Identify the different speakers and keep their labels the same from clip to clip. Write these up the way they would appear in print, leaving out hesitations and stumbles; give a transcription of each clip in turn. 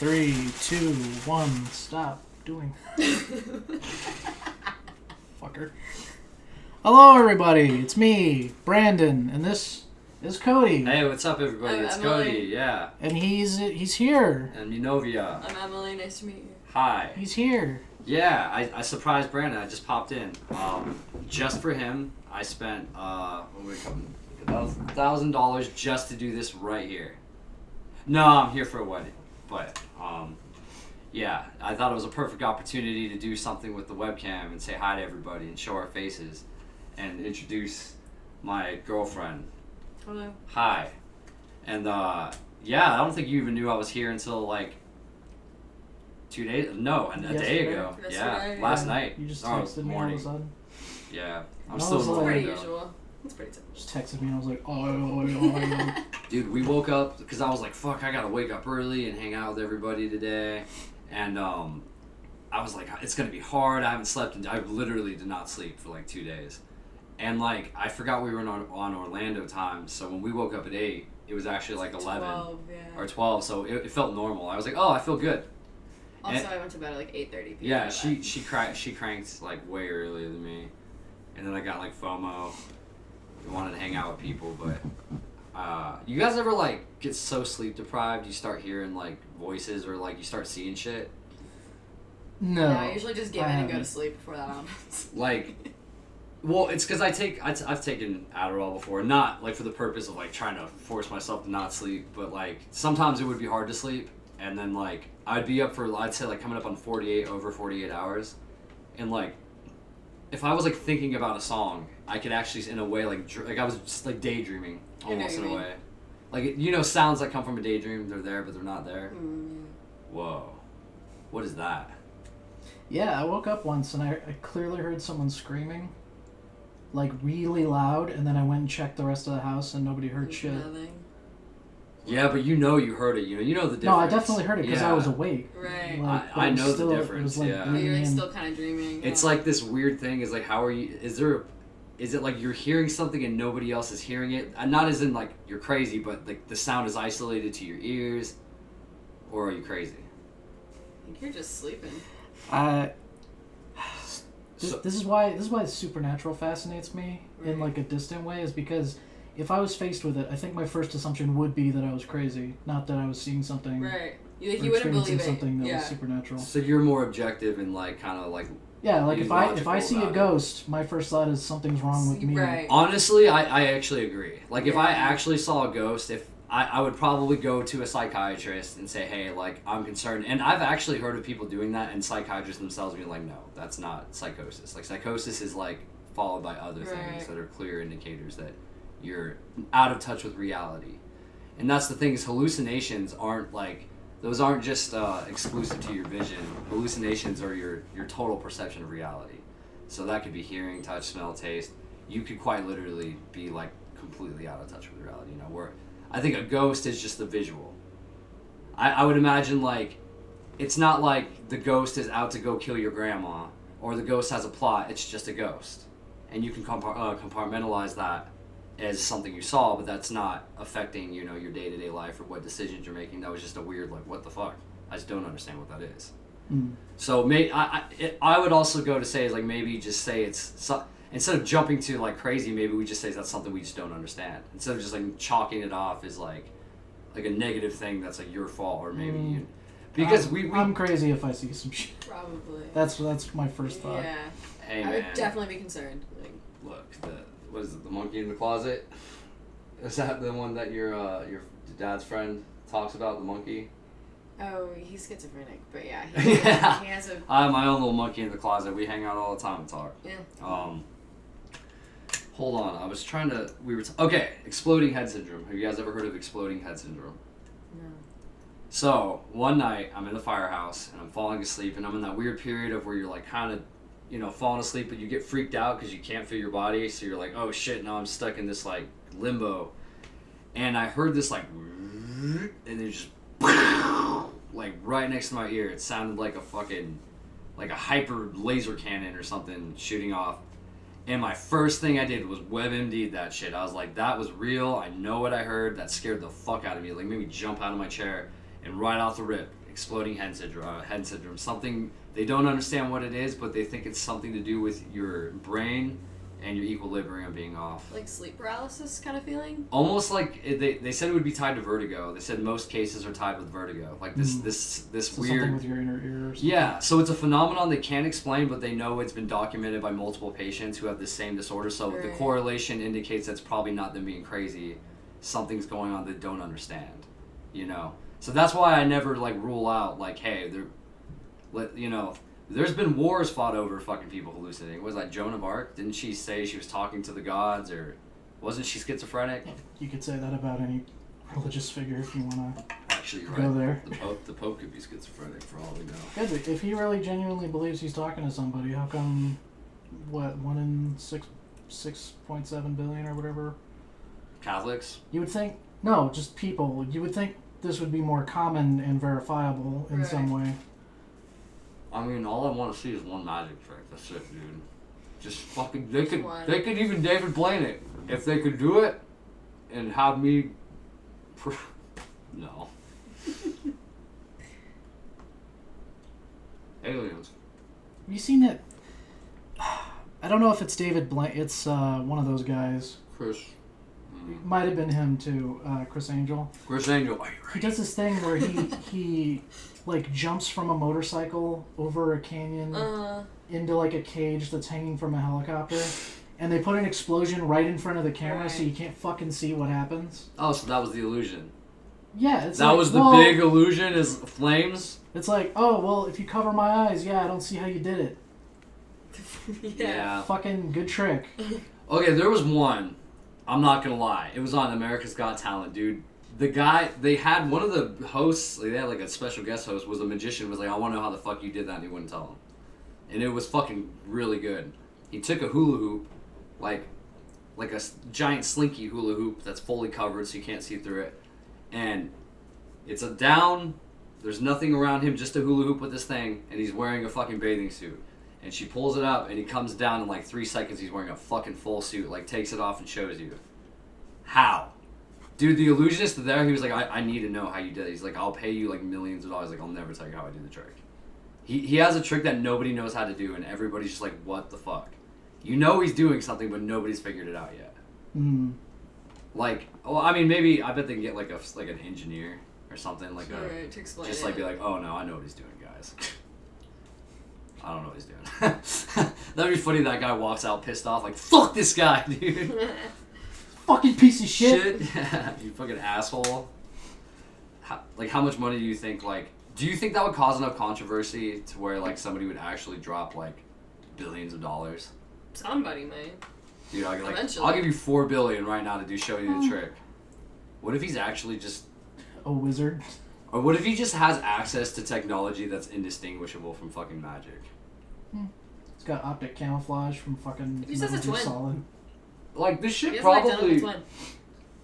Speaker 1: 3, 2, 1, stop doing. Fucker. Hello, everybody. It's me, Brandon, and this is Cody.
Speaker 2: Hey, what's up, everybody? It's
Speaker 3: Emily.
Speaker 2: Cody. Yeah.
Speaker 1: And he's here.
Speaker 2: And Minovia.
Speaker 3: I'm Emily. Nice to meet you.
Speaker 2: Hi.
Speaker 1: He's here.
Speaker 2: Yeah, I surprised Brandon. I just popped in. Just for him, I spent $1,000 just to do this right here. No, I'm here for a wedding, but yeah, I thought it was a perfect opportunity to do something with the webcam and say hi to everybody and show our faces, and introduce my girlfriend.
Speaker 3: Hello.
Speaker 2: Hi. And yeah, I don't think you even knew I was here until like 2 days. No, a day ago.
Speaker 3: Yesterday.
Speaker 2: Yeah, last night.
Speaker 1: You just
Speaker 2: Or
Speaker 1: texted me all of
Speaker 2: morning.
Speaker 1: a sudden.
Speaker 2: Yeah, I'm
Speaker 1: I
Speaker 2: still
Speaker 1: was
Speaker 2: in
Speaker 1: like-
Speaker 3: Pretty
Speaker 2: Orlando.
Speaker 3: usual. It's pretty typical.
Speaker 1: Just texted me and I was like, oh.
Speaker 2: Dude, we woke up because I was like, fuck, I gotta wake up early and hang out with everybody today. And I was like, it's gonna be hard. I haven't slept, and I literally did not sleep for like 2 days. And like, I forgot we were on Orlando time, so when we woke up at 8, it was actually like 11 or 12, so it felt normal. I was like, oh, I feel good.
Speaker 3: Also,
Speaker 2: And-
Speaker 3: I went to bed at like 8:30 p.m.
Speaker 2: Yeah, she cranked like way earlier than me, and then I got like FOMO. I wanted to hang out with people, but you guys ever like get so sleep deprived you start hearing like voices or like you start seeing shit?
Speaker 1: No.
Speaker 3: Yeah, I usually just give in and go to
Speaker 1: haven't.
Speaker 3: sleep before that happens.
Speaker 2: Like, well, it's because I've taken Adderall before, not like for the purpose of like trying to force myself to not sleep, but like sometimes it would be hard to sleep, and then like I'd be up for, I'd say like coming up on over 48 hours, and like if I was like thinking about a song, I could actually in a way like I was just like daydreaming almost in a way, like sounds that come from a daydream, they're there but they're not there. Whoa, what is that?
Speaker 1: Yeah, I woke up once and I clearly heard someone screaming, like really loud, and then I went and checked the rest of the house and nobody heard shit.
Speaker 3: Nothing.
Speaker 2: Yeah, but you heard it. You know the difference.
Speaker 1: No, I definitely heard it because I was awake.
Speaker 3: Right.
Speaker 1: Like,
Speaker 2: I
Speaker 1: it was
Speaker 2: know the
Speaker 1: still-
Speaker 2: difference,
Speaker 1: It was like
Speaker 2: yeah.
Speaker 3: But you're like
Speaker 1: bleeding in.
Speaker 3: still kind of dreaming.
Speaker 2: It's
Speaker 3: yeah.
Speaker 2: like this weird thing is like, how are you, is it like you're hearing something and nobody else is hearing it? Not as in like you're crazy, but like the sound is isolated to your ears, or are you crazy?
Speaker 3: I think you're just sleeping.
Speaker 1: This is why supernatural fascinates me in like a distant way, is because if I was faced with it, I think my first assumption would be that I was crazy, not that I was seeing something
Speaker 3: Right.
Speaker 1: or
Speaker 3: You wouldn't
Speaker 1: experiencing
Speaker 3: believe it.
Speaker 1: something that
Speaker 3: Yeah.
Speaker 1: was supernatural.
Speaker 2: So you're more objective and like kind of like.
Speaker 1: Yeah, like
Speaker 2: Being
Speaker 1: if I
Speaker 2: logical
Speaker 1: see a
Speaker 2: about it.
Speaker 1: ghost, my first thought is something's wrong with me.
Speaker 3: Right.
Speaker 2: Honestly, I actually agree. Like if I
Speaker 3: Yeah.
Speaker 2: actually saw a ghost, if I would probably go to a psychiatrist and say, hey, like I'm concerned. And I've actually heard of people doing that, and psychiatrists themselves being like, no, that's not psychosis. Like psychosis is like followed by other things
Speaker 3: Right.
Speaker 2: that are clear indicators that you're out of touch with reality. And that's the thing, is hallucinations aren't like, those aren't just exclusive to your vision. Hallucinations are your total perception of reality. So that could be hearing, touch, smell, taste. You could quite literally be like completely out of touch with reality, where I think a ghost is just the visual. I would imagine like, it's not like the ghost is out to go kill your grandma, or the ghost has a plot, it's just a ghost. And you can compartmentalize that as something you saw, but that's not affecting, your day-to-day life or what decisions you're making. That was just a weird, like, what the fuck? I just don't understand what that is.
Speaker 1: Mm.
Speaker 2: So I would also go to say, like, maybe just say instead of jumping to, like, crazy, maybe we just say that's something we just don't understand. Instead of just, like, chalking it off as, like a negative thing that's, like, your fault, or maybe you... Because
Speaker 1: I'm crazy if I see some shit.
Speaker 3: Probably.
Speaker 1: That's my first thought.
Speaker 3: Yeah.
Speaker 2: Hey,
Speaker 3: I
Speaker 2: man.
Speaker 3: would definitely be concerned. Like,
Speaker 2: Look, what is it, the monkey in the closet? Is that the one that your dad's friend talks about, the monkey?
Speaker 3: oh, he's schizophrenic, but yeah,
Speaker 2: Yeah.
Speaker 3: he has a
Speaker 2: I have my own little monkey in the closet. We hang out all the time and talk.
Speaker 3: yeah.
Speaker 2: Hold on. I was trying to... Okay, exploding head syndrome. Have you guys ever heard of exploding head syndrome?
Speaker 3: No.
Speaker 2: So, one night, I'm in the firehouse, and I'm falling asleep, and I'm in that weird period of where you're, like, kind of, falling asleep, but you get freaked out because you can't feel your body, so you're like, oh, shit, now I'm stuck in this, like, limbo. And I heard this, like, and it just, like, right next to my ear. It sounded like a fucking, like a hyper laser cannon or something shooting off. And my first thing I did was WebMD'd that shit. I was like, that was real. I know what I heard. That scared the fuck out of me. Like, made me jump out of my chair. And right off the rip, exploding head syndrome. Something they don't understand what it is, but they think it's something to do with your brain and your equilibrium being off.
Speaker 3: Like sleep paralysis kind of feeling?
Speaker 2: Almost like they said it would be tied to vertigo. They said most cases are tied with vertigo. Like this
Speaker 1: So
Speaker 2: weird.
Speaker 1: something with your inner ear or something.
Speaker 2: Yeah, so it's a phenomenon they can't explain, but they know it's been documented by multiple patients who have the same disorder. So the
Speaker 3: Right.
Speaker 2: correlation indicates that's probably not them being crazy. Something's going on they don't understand, you know. So that's why I never like rule out like, hey, there's been wars fought over fucking people hallucinating. Was that Joan of Arc? Didn't she say she was talking to the gods, or wasn't she schizophrenic?
Speaker 1: You could say that about any religious figure if you want to
Speaker 2: Actually, you're
Speaker 1: go
Speaker 2: right.
Speaker 1: there.
Speaker 2: The Pope could be schizophrenic for all we know.
Speaker 1: Good, but if he really genuinely believes he's talking to somebody, how come, 1 in 6.7 billion or whatever?
Speaker 2: Catholics?
Speaker 1: You would think, no, just people. You would think this would be more common and verifiable in some way.
Speaker 2: I mean, all I want to see is one magic trick. That's it, dude. Just fucking. They could even David Blaine it if they could do it, and have me. No. Aliens.
Speaker 1: Have you seen it? I don't know if it's David Blaine. It's one of those guys.
Speaker 2: Chris.
Speaker 1: Might have been him too, Chris Angel.
Speaker 2: Chris Angel.
Speaker 1: He does this thing where he like jumps from a motorcycle over a canyon into like a cage that's hanging from a helicopter, and they put an explosion right in front of the camera so you can't fucking see what happens.
Speaker 2: Oh, so that was the illusion.
Speaker 1: Yeah, it's
Speaker 2: that
Speaker 1: like,
Speaker 2: was the big illusion is flames.
Speaker 1: It's like, oh well, if you cover my eyes, I don't see how you did it.
Speaker 2: Yeah.
Speaker 1: Fucking good trick.
Speaker 2: Okay, there was one. I'm not gonna lie. It was on America's Got Talent, dude. The guy, they had one of the hosts, they had like a special guest host, was a magician, was like, I want to know how the fuck you did that, and he wouldn't tell him. And it was fucking really good. He took a hula hoop, like a giant slinky hula hoop that's fully covered so you can't see through it. And it's a down, there's nothing around him, just a hula hoop with this thing, and he's wearing a fucking bathing suit. And she pulls it up, and he comes down in like 3 seconds. He's wearing a fucking full suit, like takes it off and shows you. How? Dude, the illusionist there, he was like, I need to know how you did it. He's like, I'll pay you like millions of dollars. Like, I'll never tell you how I do the trick. He has a trick that nobody knows how to do, and everybody's just like, what the fuck? You know he's doing something, but nobody's figured it out yet. Like, well, I mean, maybe, I bet they can get like an engineer or something. Like
Speaker 3: to explain
Speaker 2: just
Speaker 3: it.
Speaker 2: like be like, oh no, I know what he's doing, guys. I don't know what he's doing. That'd be funny. That guy walks out pissed off, like, fuck this guy, dude.
Speaker 1: Fucking piece of shit.
Speaker 2: Yeah, you fucking asshole. How much money do you think, like, do you think that would cause enough controversy to where, like, somebody would actually drop, like, billions of dollars?
Speaker 3: Somebody may.
Speaker 2: Dude,
Speaker 3: Eventually.
Speaker 2: I'll give you $4 billion right now to show you the trick. What if he's actually just
Speaker 1: a wizard?
Speaker 2: Or what if he just has access to technology that's indistinguishable from fucking magic?
Speaker 1: It's got optic camouflage from fucking
Speaker 3: He says a twin.
Speaker 1: Solid.
Speaker 2: Like, this shit
Speaker 3: He has
Speaker 2: probably...
Speaker 3: an twin.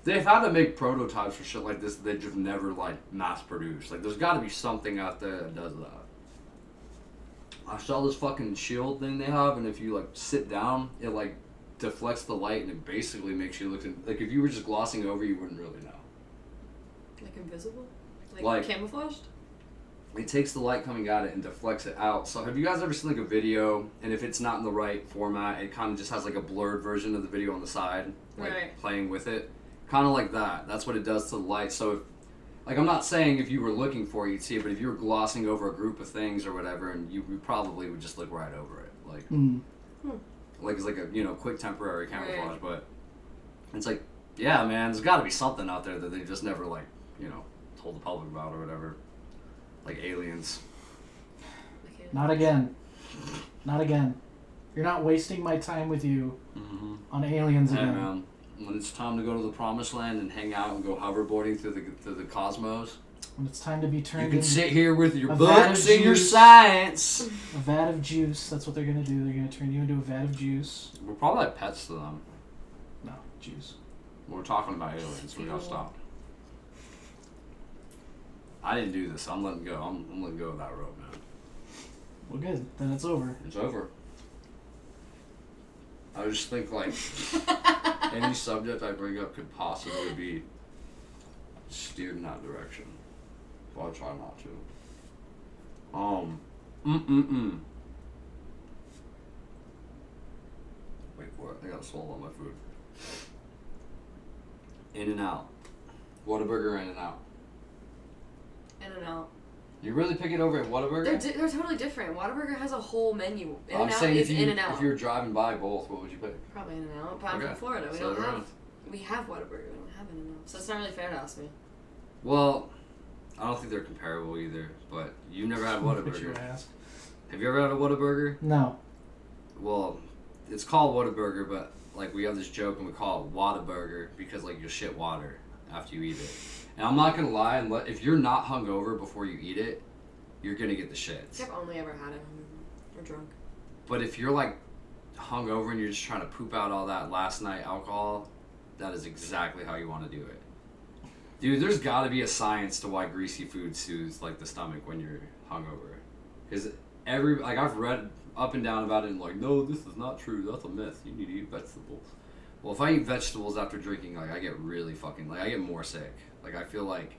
Speaker 2: They've had to make prototypes for shit like this that they've just never, like, mass-produced. Like, there's gotta be something out there that does that. I saw this fucking shield thing they have, and if you, like, sit down, it, like, deflects the light, and it basically makes you look... Like, if you were just glossing over, you wouldn't really know.
Speaker 3: Like invisible?
Speaker 2: Like
Speaker 3: camouflaged?
Speaker 2: It takes the light coming at it and deflects it out. So have you guys ever seen like a video, and if it's not in the right format, it kind of just has like a blurred version of the video on the side, like playing with it? Kind of like that. That's what it does to the light. So if, like, I'm not saying if you were looking for it, you'd see it, but if you were glossing over a group of things or whatever, and you probably would just look right over it. Like, like it's like a, quick temporary camouflage, but it's like, yeah, man, there's got to be something out there that they just never, like, told the public about or whatever. Like aliens.
Speaker 1: Not again. Not again. You're not wasting my time with you on aliens again.
Speaker 2: Man, when it's time to go to the promised land and hang out and go hoverboarding through the cosmos.
Speaker 1: When it's time to be turned
Speaker 2: You can sit here with your
Speaker 1: a
Speaker 2: books and your science.
Speaker 1: A vat of juice. That's what they're going to do. They're going to turn you into a vat of juice.
Speaker 2: We're probably like pets to them.
Speaker 1: No, juice.
Speaker 2: We're talking about aliens, so we gotta stop. I didn't do this. I'm letting go. I'm letting go of that rope, man.
Speaker 1: Well, good. Then it's over.
Speaker 2: It's over. I just think, like, any subject I bring up could possibly be steered in that direction. But I'll try not to. Mm-mm-mm. Wait for it. I gotta swallow my food. In-N-Out. Whataburger In-N-Out.
Speaker 3: In-N-Out.
Speaker 2: You really pick it over at Whataburger?
Speaker 3: They're totally different. Whataburger has a whole menu.
Speaker 2: I'm
Speaker 3: In-N-Out
Speaker 2: saying
Speaker 3: is
Speaker 2: if
Speaker 3: In-N-Out.
Speaker 2: you were driving by both, what would you pick?
Speaker 3: Probably In-N-Out, but I'm
Speaker 2: Okay.
Speaker 3: from Florida. We
Speaker 2: So
Speaker 3: don't
Speaker 2: they're
Speaker 3: have. We have Whataburger. We don't have In-N-Out. So it's not really fair to ask me.
Speaker 2: Well, I don't think they're comparable either, but you've never had
Speaker 1: Put your
Speaker 2: Whataburger.
Speaker 1: ass.
Speaker 2: Have you ever had a Whataburger?
Speaker 1: No.
Speaker 2: Well, it's called Whataburger, but like we have this joke and we call it Whataburger because like you'll shit water after you eat it. And I'm not gonna lie, if you're not hungover before you eat it, you're gonna get the shits.
Speaker 3: I've only ever had it hungover or drunk.
Speaker 2: But if you're like hungover and you're just trying to poop out all that last night alcohol, that is exactly how you want to do it. Dude, there's got to be a science to why greasy food soothes like the stomach when you're hungover. Because I've read up and down about it and like, no, this is not true. That's a myth. You need to eat vegetables. Well, if I eat vegetables after drinking, like I get really fucking I get more sick. Like I feel like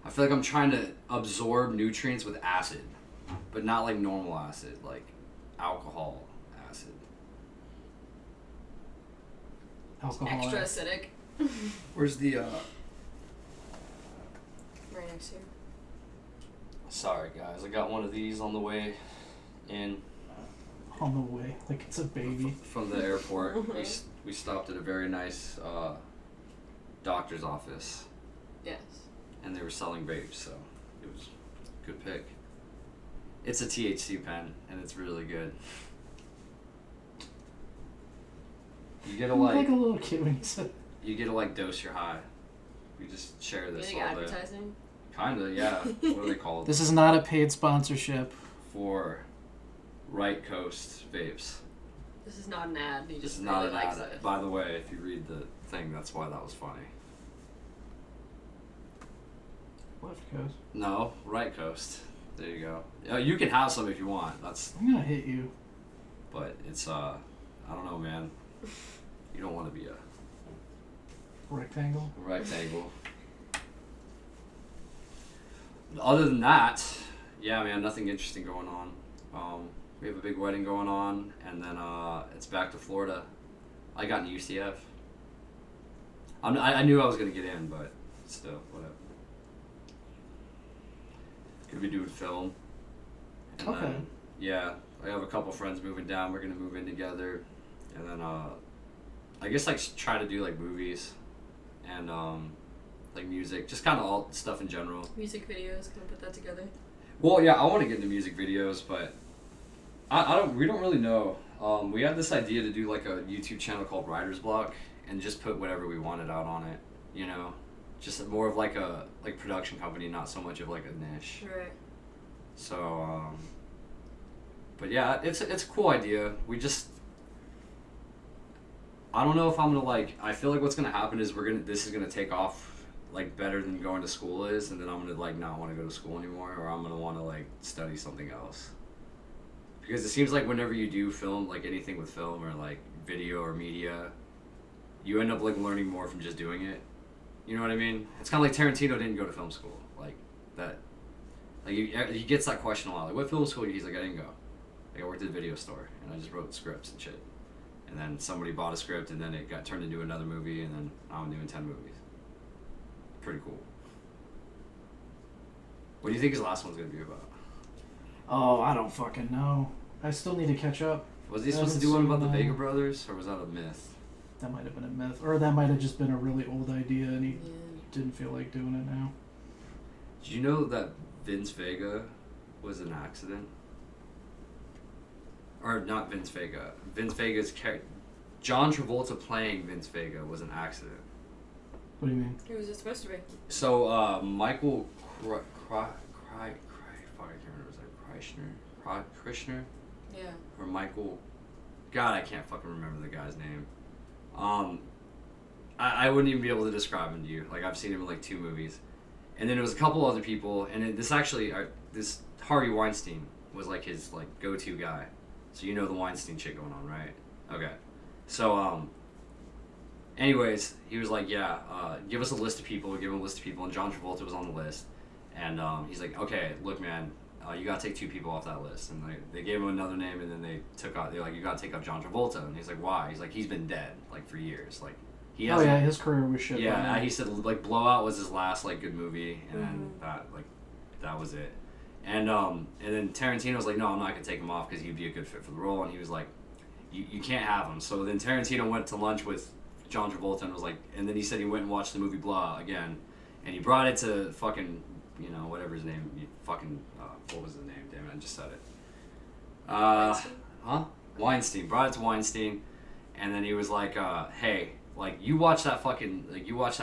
Speaker 2: I'm trying to absorb nutrients with acid, but not like normal acid, like alcohol acid.
Speaker 1: Alcohol.
Speaker 3: Extra acidic.
Speaker 2: Where's the
Speaker 3: Right next to you.
Speaker 2: Sorry guys, I got one of these on the way in
Speaker 1: On the way, like it's a baby.
Speaker 2: from the airport. We stopped at a very nice doctor's office,
Speaker 3: Yes.
Speaker 2: and they were selling vapes, so it was a good pick. It's a THC pen, and it's really good. You get to
Speaker 1: like a little kid when you said.
Speaker 2: you get to like dose your high. We just share this
Speaker 3: Getting
Speaker 2: all day.
Speaker 3: advertising.
Speaker 2: Kinda, yeah. What are they called?
Speaker 1: This is not a paid sponsorship.
Speaker 2: For Right Coast vapes.
Speaker 3: This is not an ad. He
Speaker 2: This
Speaker 3: just
Speaker 2: is not
Speaker 3: really
Speaker 2: an
Speaker 3: likes
Speaker 2: ad.
Speaker 3: it.
Speaker 2: By the way, if you read the thing, that's why that was funny.
Speaker 1: Left coast.
Speaker 2: No, Right Coast. There you go. You can have some if you want.
Speaker 1: I'm gonna hit you.
Speaker 2: But it's I don't know, man. You don't want to be a
Speaker 1: Rectangle.
Speaker 2: rectangle. Other than that, yeah, man, nothing interesting going on. We have a big wedding going on, and then it's back to Florida. I got into UCF. I knew I was gonna get in, but still, whatever. Gonna be doing film. And
Speaker 1: Okay.
Speaker 2: Then, yeah, I have a couple friends moving down. We're gonna move in together, and then I guess like try to do like movies, and like music, just kind of all stuff in general.
Speaker 3: Music videos. Can I put that together?
Speaker 2: Well, yeah, I want to get into music videos, but we don't really know. We had this idea to do like a YouTube channel called Writer's Block and just put whatever we wanted out on it, you know, just more of like a production company, not so much of like a niche.
Speaker 3: Right.
Speaker 2: So, but yeah, it's a cool idea. I don't know if I'm gonna I feel like what's gonna happen is this is gonna take off like better than going to school is, and then I'm gonna like not want to go to school anymore, or I'm gonna want to like study something else. Because it seems like whenever you do film, like anything with film or like video or media, you end up like learning more from just doing it. You know what I mean? It's kind of like Tarantino didn't go to film school, like that. Like he gets that question a lot. Like, what film school? He's like, I didn't go. Like I worked at a video store and I just wrote scripts and shit. And then somebody bought a script and then it got turned into another movie, and then now I'm doing 10 movies. Pretty cool. What do you think his last one's gonna be about?
Speaker 1: Oh, I don't fucking know. I still need to catch up.
Speaker 2: Was he supposed to do one about the Vega brothers, or was that a myth?
Speaker 1: That might have been a myth, or that might have just been a really old idea, and he
Speaker 3: Yeah.
Speaker 1: didn't feel like doing it now.
Speaker 2: Did you know that Vince Vega was an accident? Or not Vince Vega. Vince Vega's character. John Travolta playing Vince Vega was an accident.
Speaker 1: What do you mean?
Speaker 3: Who was it supposed to be?
Speaker 2: So, Michael fuck, I can't remember. Was that Krishner?
Speaker 3: Yeah.
Speaker 2: Or Michael... God, I can't fucking remember the guy's name. I wouldn't even be able to describe him to you. Like, I've seen him in, like, 2 movies. And then it was a couple other people, and this Harvey Weinstein was, like, his, like, go-to guy. So you know the Weinstein shit going on, right? Okay. So, anyways, he was like, yeah, give us a list of people. We give him a list of people, and John Travolta was on the list. And he's like, okay, look, man, you gotta take 2 people off that list. And they gave him another name, and then they're like, you gotta take up John Travolta. And he's like, why? He's like, he's been dead like for years. Like he hasn't.
Speaker 1: Oh yeah, his career was shit.
Speaker 2: Yeah, he said like Blowout was his last like good movie, and then that was it. And then Tarantino was like, no, I'm not gonna take him off because he'd be a good fit for the role. And he was like, you can't have him. So then Tarantino went to lunch with John Travolta and was like, and then he said he went and watched the movie Blowout again, and he brought it to fucking, whatever his name, what was the name? Damn it, I just said it. Weinstein. Brought it to Weinstein, and then he was like, hey, like you watch that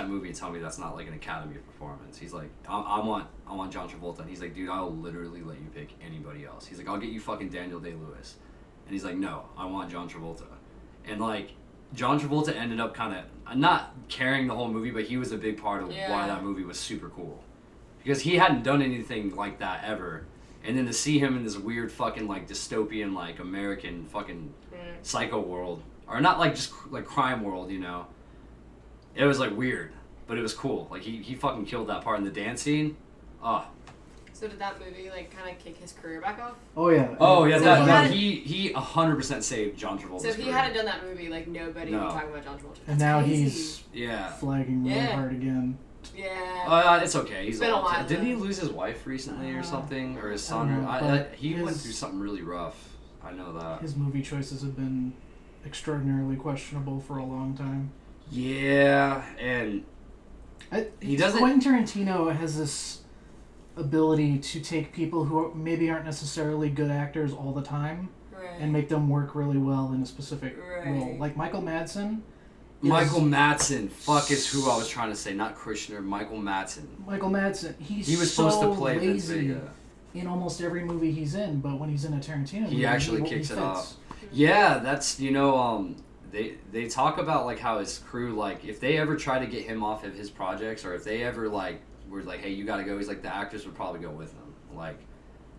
Speaker 2: movie and tell me that's not like an Academy performance. He's like, I want John Travolta, and he's like, dude, I'll literally let you pick anybody else. He's like, I'll get you fucking Daniel Day-Lewis, and he's like, no, I want John Travolta, and like. John Travolta ended up kind of not carrying the whole movie, but he was a big part of why that movie was super cool. Because he hadn't done anything like that ever. And then to see him in this weird fucking like dystopian like American fucking psycho world, or not like just like crime world, it was like weird, but it was cool. Like he fucking killed that part in the dance scene.
Speaker 3: So did that movie like kind of kick his career back off?
Speaker 1: Oh yeah.
Speaker 2: Oh yeah.
Speaker 3: So
Speaker 2: he 100% saved John Travolta's
Speaker 3: So if he
Speaker 2: career.
Speaker 3: hadn't done that movie, like nobody would be talking about John Travolta.
Speaker 1: And now
Speaker 3: crazy.
Speaker 1: he's flagging really hard again.
Speaker 3: Yeah.
Speaker 2: It's okay. He's
Speaker 3: been a while.
Speaker 2: Didn't he lose his wife recently or something, or his son? He went through something really rough. I know that.
Speaker 1: His movie choices have been extraordinarily questionable for a long time.
Speaker 2: Yeah, and he doesn't.
Speaker 1: Quentin Tarantino has this ability to take people who maybe aren't necessarily good actors all the time and make them work really well in a specific role. Like Michael Madsen.
Speaker 2: Michael Madsen, is who I was trying to say, not Krishner. Michael Madsen.
Speaker 1: Michael Madsen.
Speaker 2: He was supposed to play Vince Vega
Speaker 1: in almost every movie he's in, but when he's in a Tarantino movie,
Speaker 2: he actually kicks it off. Yeah, that's they talk about like how his crew, like if they ever try to get him off of his projects, or if they ever like were like, hey, you gotta go, he's like, the actors would probably go with him. Like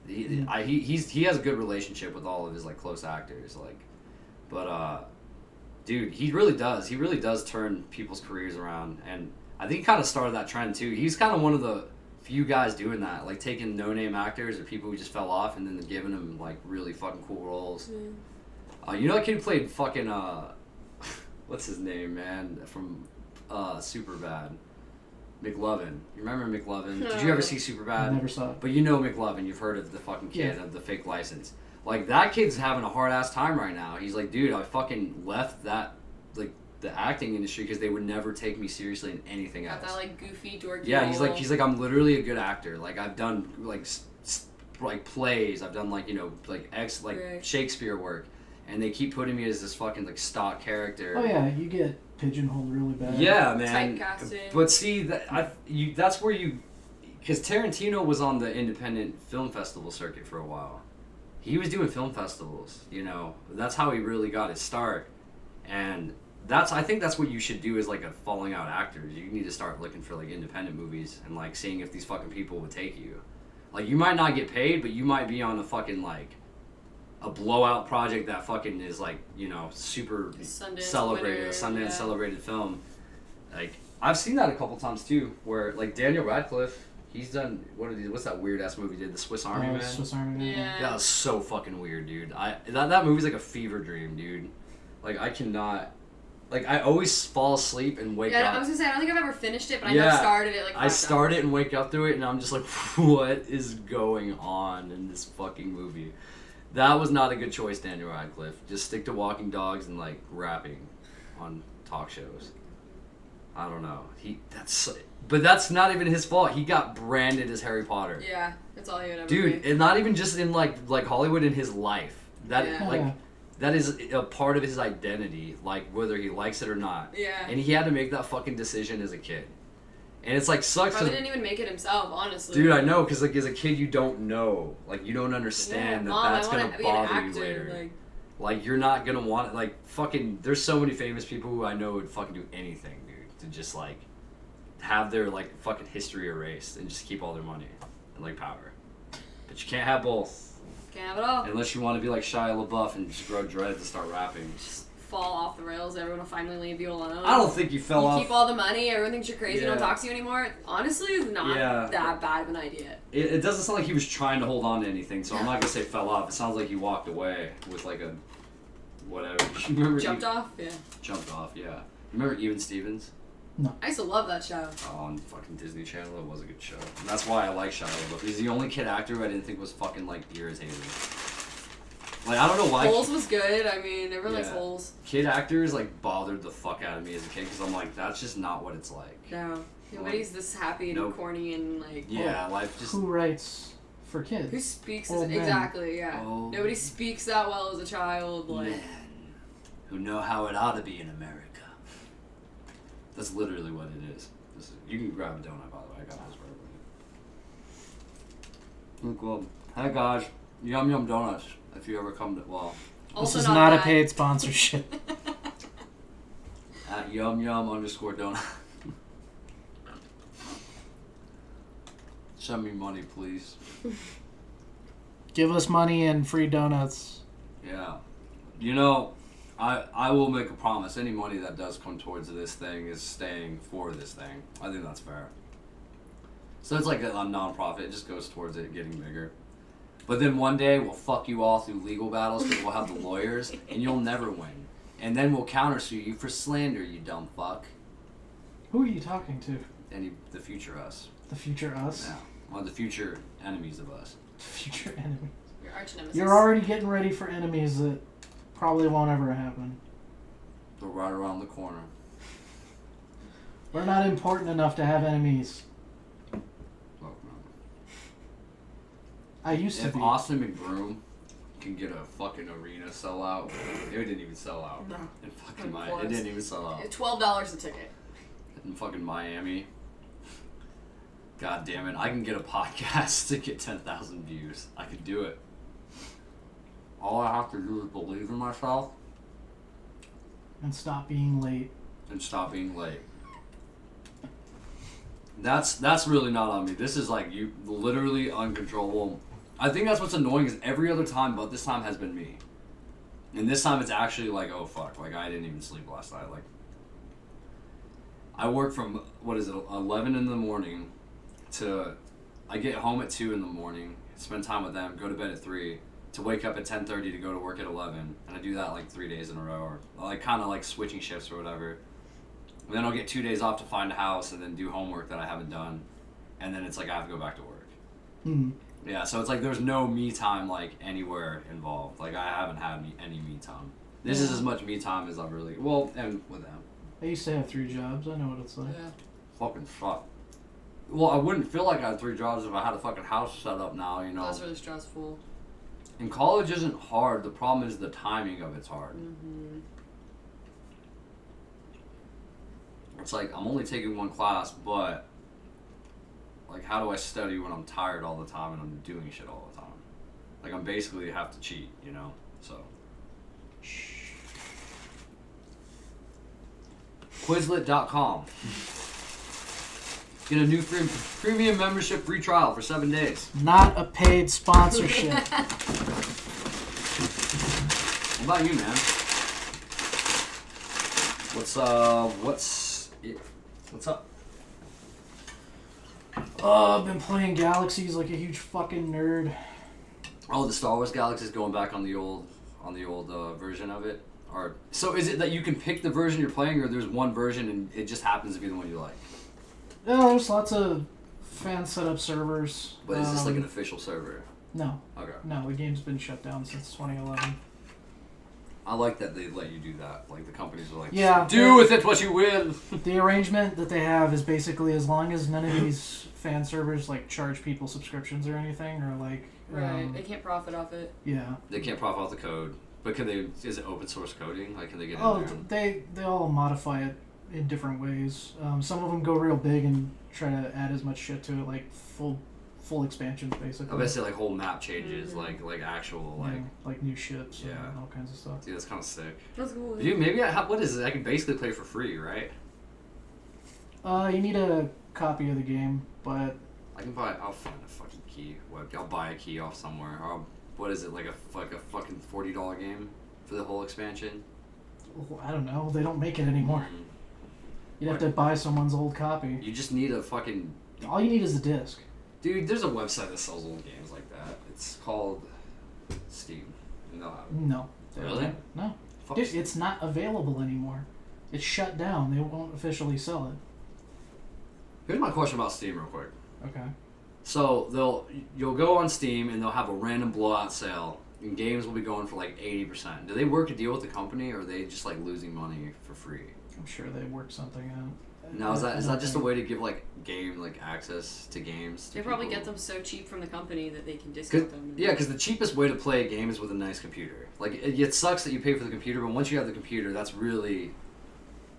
Speaker 2: he has a good relationship with all of his like close actors, like, but dude, he really does turn people's careers around, and I think he kind of started that trend too. He's kind of one of the few guys doing that, like taking no-name actors or people who just fell off and then giving them like really fucking cool roles. That kid who played fucking what's his name, man, from Superbad? McLovin. You remember McLovin? Did you ever see Superbad?
Speaker 1: I never saw it.
Speaker 2: But you know McLovin. You've heard of the fucking kid of the fake license. Like, that kid's having a hard-ass time right now. He's like, dude, I fucking left that, like, the acting industry because they would never take me seriously in anything else.
Speaker 3: Got that, like, goofy, dorky
Speaker 2: Yeah, he's like, I'm literally a good actor. Like, I've done, like plays. I've done, like, Shakespeare work. And they keep putting me as this fucking, like, stock character.
Speaker 1: Oh, yeah, you get pigeonholed really bad.
Speaker 2: Yeah, man.
Speaker 3: Typecasting.
Speaker 2: But see, that's where you... Because Tarantino was on the independent film festival circuit for a while. He was doing film festivals, That's how he really got his start. And I think that's what you should do as, like, a falling out actor. You need to start looking for, like, independent movies and, like, seeing if these fucking people would take you. Like, you might not get paid, but you might be on a fucking, like... a blowout project that fucking is like, super celebrated, a Sundance celebrated film. Like, I've seen that a couple times too, where like Daniel Radcliffe, he's done what's that weird ass movie he did, the Swiss Army Man?
Speaker 1: Swiss Army Man.
Speaker 3: Yeah.
Speaker 2: That was so fucking weird, dude. That movie's like a fever dream, dude. Like, I cannot. Like, I always fall asleep and wake up.
Speaker 3: Yeah, I was gonna say, I don't think I've ever finished it, but I know I've started it like 5
Speaker 2: I start it and wake up through it, and I'm just like, what is going on in this fucking movie? That was not a good choice, Daniel Radcliffe. Just stick to walking dogs and, like, rapping on talk shows. I don't know. But that's not even his fault. He got branded as Harry Potter.
Speaker 3: Yeah, that's all he would ever
Speaker 2: Dude,
Speaker 3: be.
Speaker 2: and not even just in, like Hollywood, in his life. That is a part of his identity, like, whether he likes it or not.
Speaker 3: Yeah.
Speaker 2: And he had to make that fucking decision as a kid. And it's like sucks.
Speaker 3: Probably didn't even make it himself, honestly.
Speaker 2: Dude, I know, because like as a kid you don't know, like you don't understand that's gonna bother you later. Like you're not gonna want it. Like fucking, there's so many famous people who I know would fucking do anything, dude, to just like have their like fucking history erased and just keep all their money and like power. But you can't have both.
Speaker 3: Can't have it all.
Speaker 2: Unless you want to be like Shia LaBeouf and just grow dreads and start rapping.
Speaker 3: Just fall off the rails, everyone will finally leave you alone.
Speaker 2: I don't think you fell off.
Speaker 3: You keep all the money, everyone thinks you're crazy,
Speaker 2: Yeah.
Speaker 3: don't talk to you anymore. Honestly, it's not that bad of an idea.
Speaker 2: It doesn't sound like he was trying to hold on to anything, so I'm not gonna say fell off. It sounds like he walked away with like a whatever. Remember
Speaker 3: Jumped off? Yeah.
Speaker 2: Jumped off, yeah. Remember Even Stevens?
Speaker 1: No.
Speaker 3: I used to love that show.
Speaker 2: On fucking Disney Channel, it was a good show. And that's why I like Shia LaBeouf. He's the only kid actor who I didn't think was fucking like irritating. Like I don't know why.
Speaker 3: Holes was good. I mean, everyone likes Holes.
Speaker 2: Kid actors like bothered the fuck out of me as a kid because I'm like, that's just not what it's like.
Speaker 3: No. Nobody's this happy and corny and like.
Speaker 2: Yeah, life just.
Speaker 1: Who writes for kids?
Speaker 3: Who speaks
Speaker 1: exactly?
Speaker 3: Yeah.
Speaker 2: Oh.
Speaker 3: Nobody speaks that well as a child. Like.
Speaker 2: Men who know how it ought to be in America. That's literally what it is. You can grab a donut, by the way. I got this for everybody. Cool. Hey guys, Yum Yum Donuts. If you ever come to, well.
Speaker 1: This is not a paid sponsorship.
Speaker 2: At Yum Yum _donut. Send me money, please.
Speaker 1: Give us money and free donuts.
Speaker 2: Yeah. You know, I will make a promise. Any money that does come towards this thing is staying for this thing. I think that's fair. So it's like a non-profit. It just goes towards it getting bigger. But then one day we'll fuck you all through legal battles because we'll have the lawyers and you'll never win. And then we'll countersue you for slander, you dumb fuck.
Speaker 1: Who are you talking to?
Speaker 2: The future us.
Speaker 1: The future us?
Speaker 2: Yeah. Well, the future enemies of us.
Speaker 1: Future enemies.
Speaker 3: Your arch nemesis.
Speaker 1: You're already getting ready for enemies that probably won't ever happen.
Speaker 2: They're right around the corner.
Speaker 1: We're not important enough to have enemies.
Speaker 2: Look, man.
Speaker 1: I used to
Speaker 2: If
Speaker 1: be.
Speaker 2: Austin McBroom can get a fucking arena sellout, it didn't even sell out.
Speaker 3: No.
Speaker 2: In fucking Miami. It didn't even sell out.
Speaker 3: $12 a ticket.
Speaker 2: In fucking Miami. God damn it. I can get a podcast to get 10,000 views. I could do it. All I have to do is believe in myself.
Speaker 1: And stop being late.
Speaker 2: And stop being late. That's really not on me. This is like you literally uncontrollable. I think that's what's annoying is every other time but this time has been me. And this time it's actually like, oh fuck, like I didn't even sleep last night. Like I work from 11 in the morning to I get home at 2 in the morning, spend time with them, go to bed at 3, to wake up at 10:30 to go to work at 11, and I do that like 3 days in a row, or like kind of like switching shifts or whatever. And then I'll get 2 days off to find a house and then do homework that I haven't done, and then it's like I have to go back to work.
Speaker 1: Mm.
Speaker 2: Yeah, so it's like there's no me time like anywhere involved. Like I haven't had any me time. This is as much me time as I've really and with them.
Speaker 1: I used to have 3 jobs. I know what it's like.
Speaker 3: Yeah.
Speaker 2: Fucking fuck. Well, I wouldn't feel like I had 3 jobs if I had a fucking house set up now, you know.
Speaker 3: That's really stressful.
Speaker 2: And college isn't hard. The problem is the timing of it's hard.
Speaker 3: Mm-hmm.
Speaker 2: It's like I'm only taking 1 class, but like how do I study when I'm tired all the time and I'm doing shit all the time? Like I'm basically have to cheat, you know? So. Quizlet.com. Get a new premium membership free trial for 7 days.
Speaker 1: Not a paid sponsorship.
Speaker 2: What about you, man? What's up?
Speaker 1: Oh, I've been playing Galaxies like a huge fucking nerd.
Speaker 2: Oh, the Star Wars Galaxy is going back on the old version of it. Or so is it that you can pick the version you're playing, or there's one version and it just happens to be the one you like?
Speaker 1: No, there's lots of fan set up servers.
Speaker 2: But is this like an official server?
Speaker 1: No.
Speaker 2: Okay.
Speaker 1: No, the game's been shut down since 2011.
Speaker 2: I like that they let you do that. Like the companies are like,
Speaker 1: yeah,
Speaker 2: do with it what you will.
Speaker 1: The arrangement that they have is basically as long as none of these fan servers like charge people subscriptions or anything, or like
Speaker 3: right, they can't profit off it.
Speaker 1: Yeah.
Speaker 2: They can't profit off the code, but can they? Is it open source coding? Like, can they get in
Speaker 1: Oh,
Speaker 2: there?
Speaker 1: they all modify it in different ways. Some of them go real big and try to add as much shit to it, like full expansions basically.
Speaker 2: I bet say like whole map changes, like actual
Speaker 1: like new ships,
Speaker 2: yeah,
Speaker 1: and all kinds of stuff.
Speaker 2: Dude, that's kind of sick.
Speaker 3: That's cool.
Speaker 2: Dude, maybe what is it? I can basically play for free, right?
Speaker 1: You need a copy of the game, but
Speaker 2: I'll find a fucking key. I'll buy a key off somewhere. What is it, like a fucking $40 game for the whole expansion?
Speaker 1: Well, I don't know. They don't make it anymore. You'd have to buy someone's old copy.
Speaker 2: You just need a fucking...
Speaker 1: All you need is a disc.
Speaker 2: Dude, there's a website that sells old games like that. It's called Steam.
Speaker 1: No.
Speaker 2: Really?
Speaker 1: No.
Speaker 2: Fuck
Speaker 1: Dude,
Speaker 2: Steam.
Speaker 1: it's not available anymore. It's shut down. They won't officially sell it.
Speaker 2: Here's my question about Steam real quick.
Speaker 1: Okay.
Speaker 2: So you'll go on Steam and they'll have a random blowout sale and games will be going for like 80%. Do they work a deal with the company or are they just like losing money for free?
Speaker 1: I'm sure they work something out.
Speaker 2: Now is that just a way to give like game like access to games?
Speaker 3: They probably get them so cheap from the company that they can discount them.
Speaker 2: Yeah, because the cheapest way to play a game is with a nice computer. Like it sucks that you pay for the computer, but once you have the computer, that's really,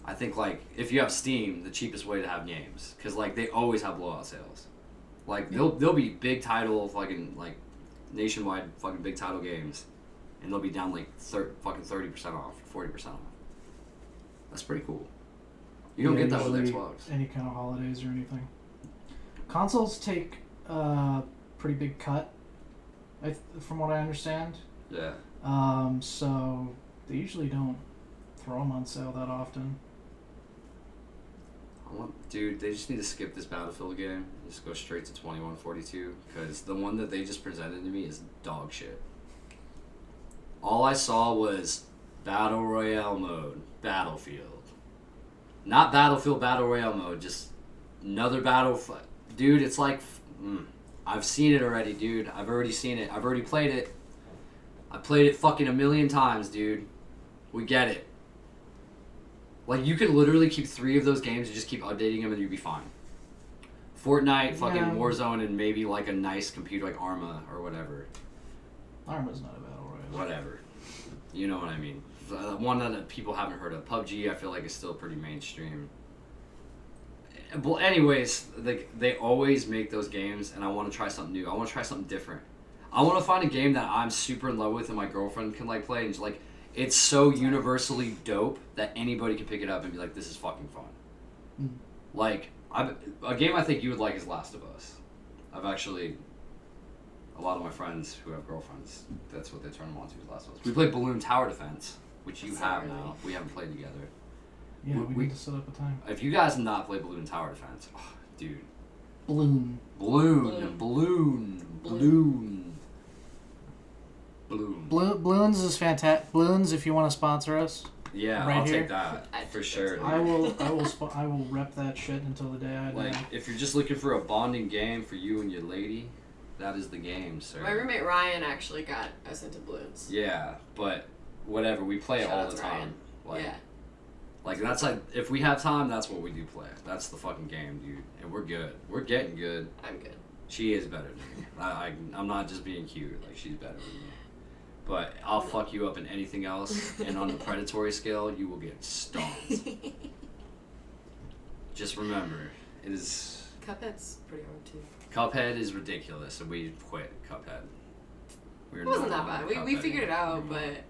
Speaker 2: I think like if you have Steam, the cheapest way to have games because like they always have blowout sales. Like they'll be big title fucking like nationwide fucking big title games, and they'll be down like fucking 30% off, 40% off. That's pretty cool. You don't get that with Xbox.
Speaker 1: Any kind of holidays or anything. Consoles take a pretty big cut, from what I understand.
Speaker 2: Yeah.
Speaker 1: So they usually don't throw them on sale that often.
Speaker 2: Dude, they just need to skip this Battlefield game. Just go straight to 2142 because the one that they just presented to me is dog shit. All I saw was Battle Royale mode, Battlefield. Not Battlefield Battle Royale mode, just another Battlefield. Dude, it's like, I've seen it already, dude. I've already seen it. I've already played it. I played it fucking a million times, dude. We get it. Like, you could literally keep 3 of those games and just keep updating them and you'd be fine. Fortnite, fucking Warzone, and maybe like a nice computer like Arma or whatever.
Speaker 1: Arma's not a battle royale.
Speaker 2: Whatever. You know what I mean. One that people haven't heard of. PUBG, I feel like is still pretty mainstream. Well, anyways, they always make those games, and I want to try something new. I want to try something different. I want to find a game that I'm super in love with and my girlfriend can like play, and just, like it's so universally dope that anybody can pick it up and be like, "This is fucking fun." Like a game I think you would like is Last of Us. I've actually. A lot of my friends who have girlfriends, that's what they turn them on to is Last of Us. We played Balloon Tower Defense, which you have now. We haven't played together.
Speaker 1: Yeah, we need to set up a time.
Speaker 2: If you guys have not played Balloon Tower Defense, oh, dude.
Speaker 1: Balloon. Balloons is fantastic. Balloons, if you want to sponsor us.
Speaker 2: Yeah,
Speaker 1: right
Speaker 2: I'll
Speaker 1: here.
Speaker 2: take that for sure.
Speaker 1: I will rep that shit until the day I die.
Speaker 2: Like, if you're just looking for a bonding game for you and your lady, that is the game, sir.
Speaker 3: My roommate Ryan actually got us into balloons.
Speaker 2: Yeah, but whatever, we play it all the time. Like,
Speaker 3: yeah.
Speaker 2: Like, that's like, if we have time, that's what we do play. That's the fucking game, dude. And we're good. We're getting good.
Speaker 3: I'm good.
Speaker 2: She is better than me. I'm not just being cute. Like, she's better than me. But I'll fuck you up in anything else, and on the predatory scale, you will get stomped. Just remember, it is...
Speaker 3: Cuphead's pretty hard, too.
Speaker 2: Cuphead is ridiculous, and we quit Cuphead.
Speaker 3: It wasn't that bad. We figured it out, but...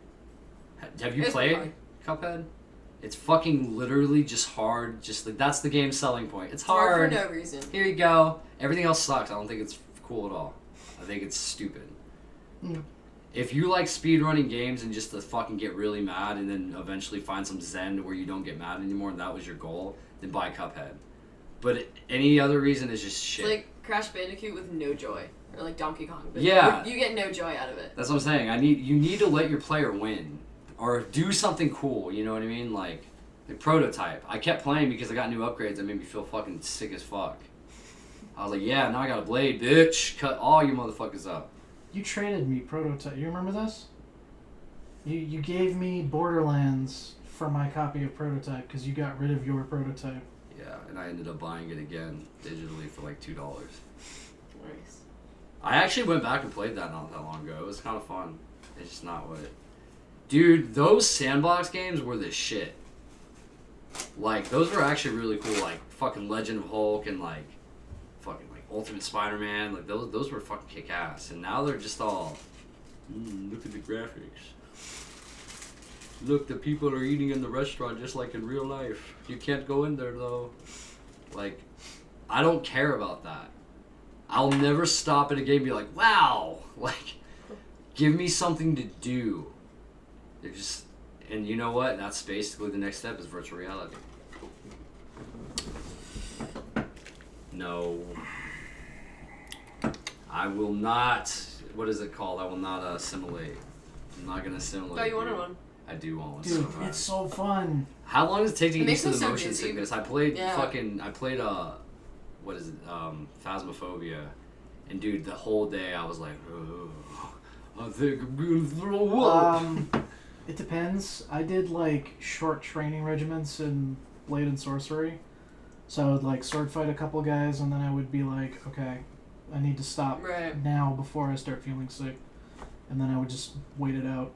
Speaker 2: Have you played Cuphead? It's fucking literally just hard. Just like, that's the game's selling point. It's hard.
Speaker 3: For no reason.
Speaker 2: Here you go. Everything else sucks. I don't think it's cool at all. I think it's stupid. If you like speedrunning games and just to fucking get really mad and then eventually find some zen where you don't get mad anymore and that was your goal, then buy Cuphead. But any other reason is just shit.
Speaker 3: It's like Crash Bandicoot with no joy. Or like Donkey Kong. But
Speaker 2: yeah.
Speaker 3: You get no joy out of it.
Speaker 2: That's what I'm saying. You need to let your player win. Or do something cool, you know what I mean? Like Prototype. I kept playing because I got new upgrades that made me feel fucking sick as fuck. I was like, yeah, now I got a blade, bitch. Cut all you motherfuckers up.
Speaker 1: You traded me Prototype. You remember this? You gave me Borderlands for my copy of Prototype because you got rid of your Prototype.
Speaker 2: Yeah, and I ended up buying it again digitally for like $2.
Speaker 3: Nice.
Speaker 2: I actually went back and played that not that long ago. It was kind of fun. It's just not what it... Dude, those sandbox games were the shit. Like, those were actually really cool. Like, fucking Legend of Hulk and, like, fucking, like, Ultimate Spider-Man. Like, those were fucking kick-ass. And now they're just all, look at the graphics. Look, the people are eating in the restaurant just like in real life. You can't go in there, though. Like, I don't care about that. I'll never stop at a game and be like, wow. Like, give me something to do. They're just, And you know what? That's basically the next step is virtual reality. No. I will not. What is it called? I will not assimilate. I'm not gonna assimilate.
Speaker 3: Oh, you wanted one?
Speaker 2: I do want one.
Speaker 1: Dude,
Speaker 2: so bad.
Speaker 1: it's so fun.
Speaker 2: How long does it take to get used to the
Speaker 3: so
Speaker 2: motion
Speaker 3: dizzy.
Speaker 2: sickness? I played
Speaker 3: Yeah.
Speaker 2: what is it? Phasmophobia. And dude, the whole day I was like, oh, I think I'm gonna throw up.
Speaker 1: It depends. I did like short training regiments in Blade and Sorcery. So I would like sword fight a couple guys and then I would be like, okay, I need to stop now before I start feeling sick. And then I would just wait it out.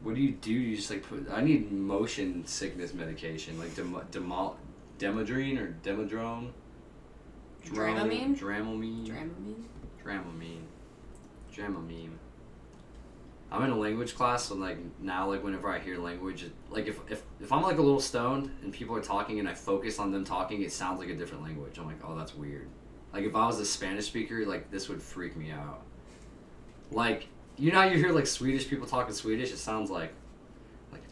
Speaker 2: What do? You just like put? I need motion sickness medication, like Demodrine or Demodrone.
Speaker 3: Dramamine?
Speaker 2: Dramamine. I'm in a language class, so like now, like whenever I hear language, like if I'm like a little stoned and people are talking and I focus on them talking, it sounds like a different language. I'm like, oh, that's weird. Like if I was a Spanish speaker, like this would freak me out. Like, you know how you hear like Swedish people talking Swedish? It sounds like,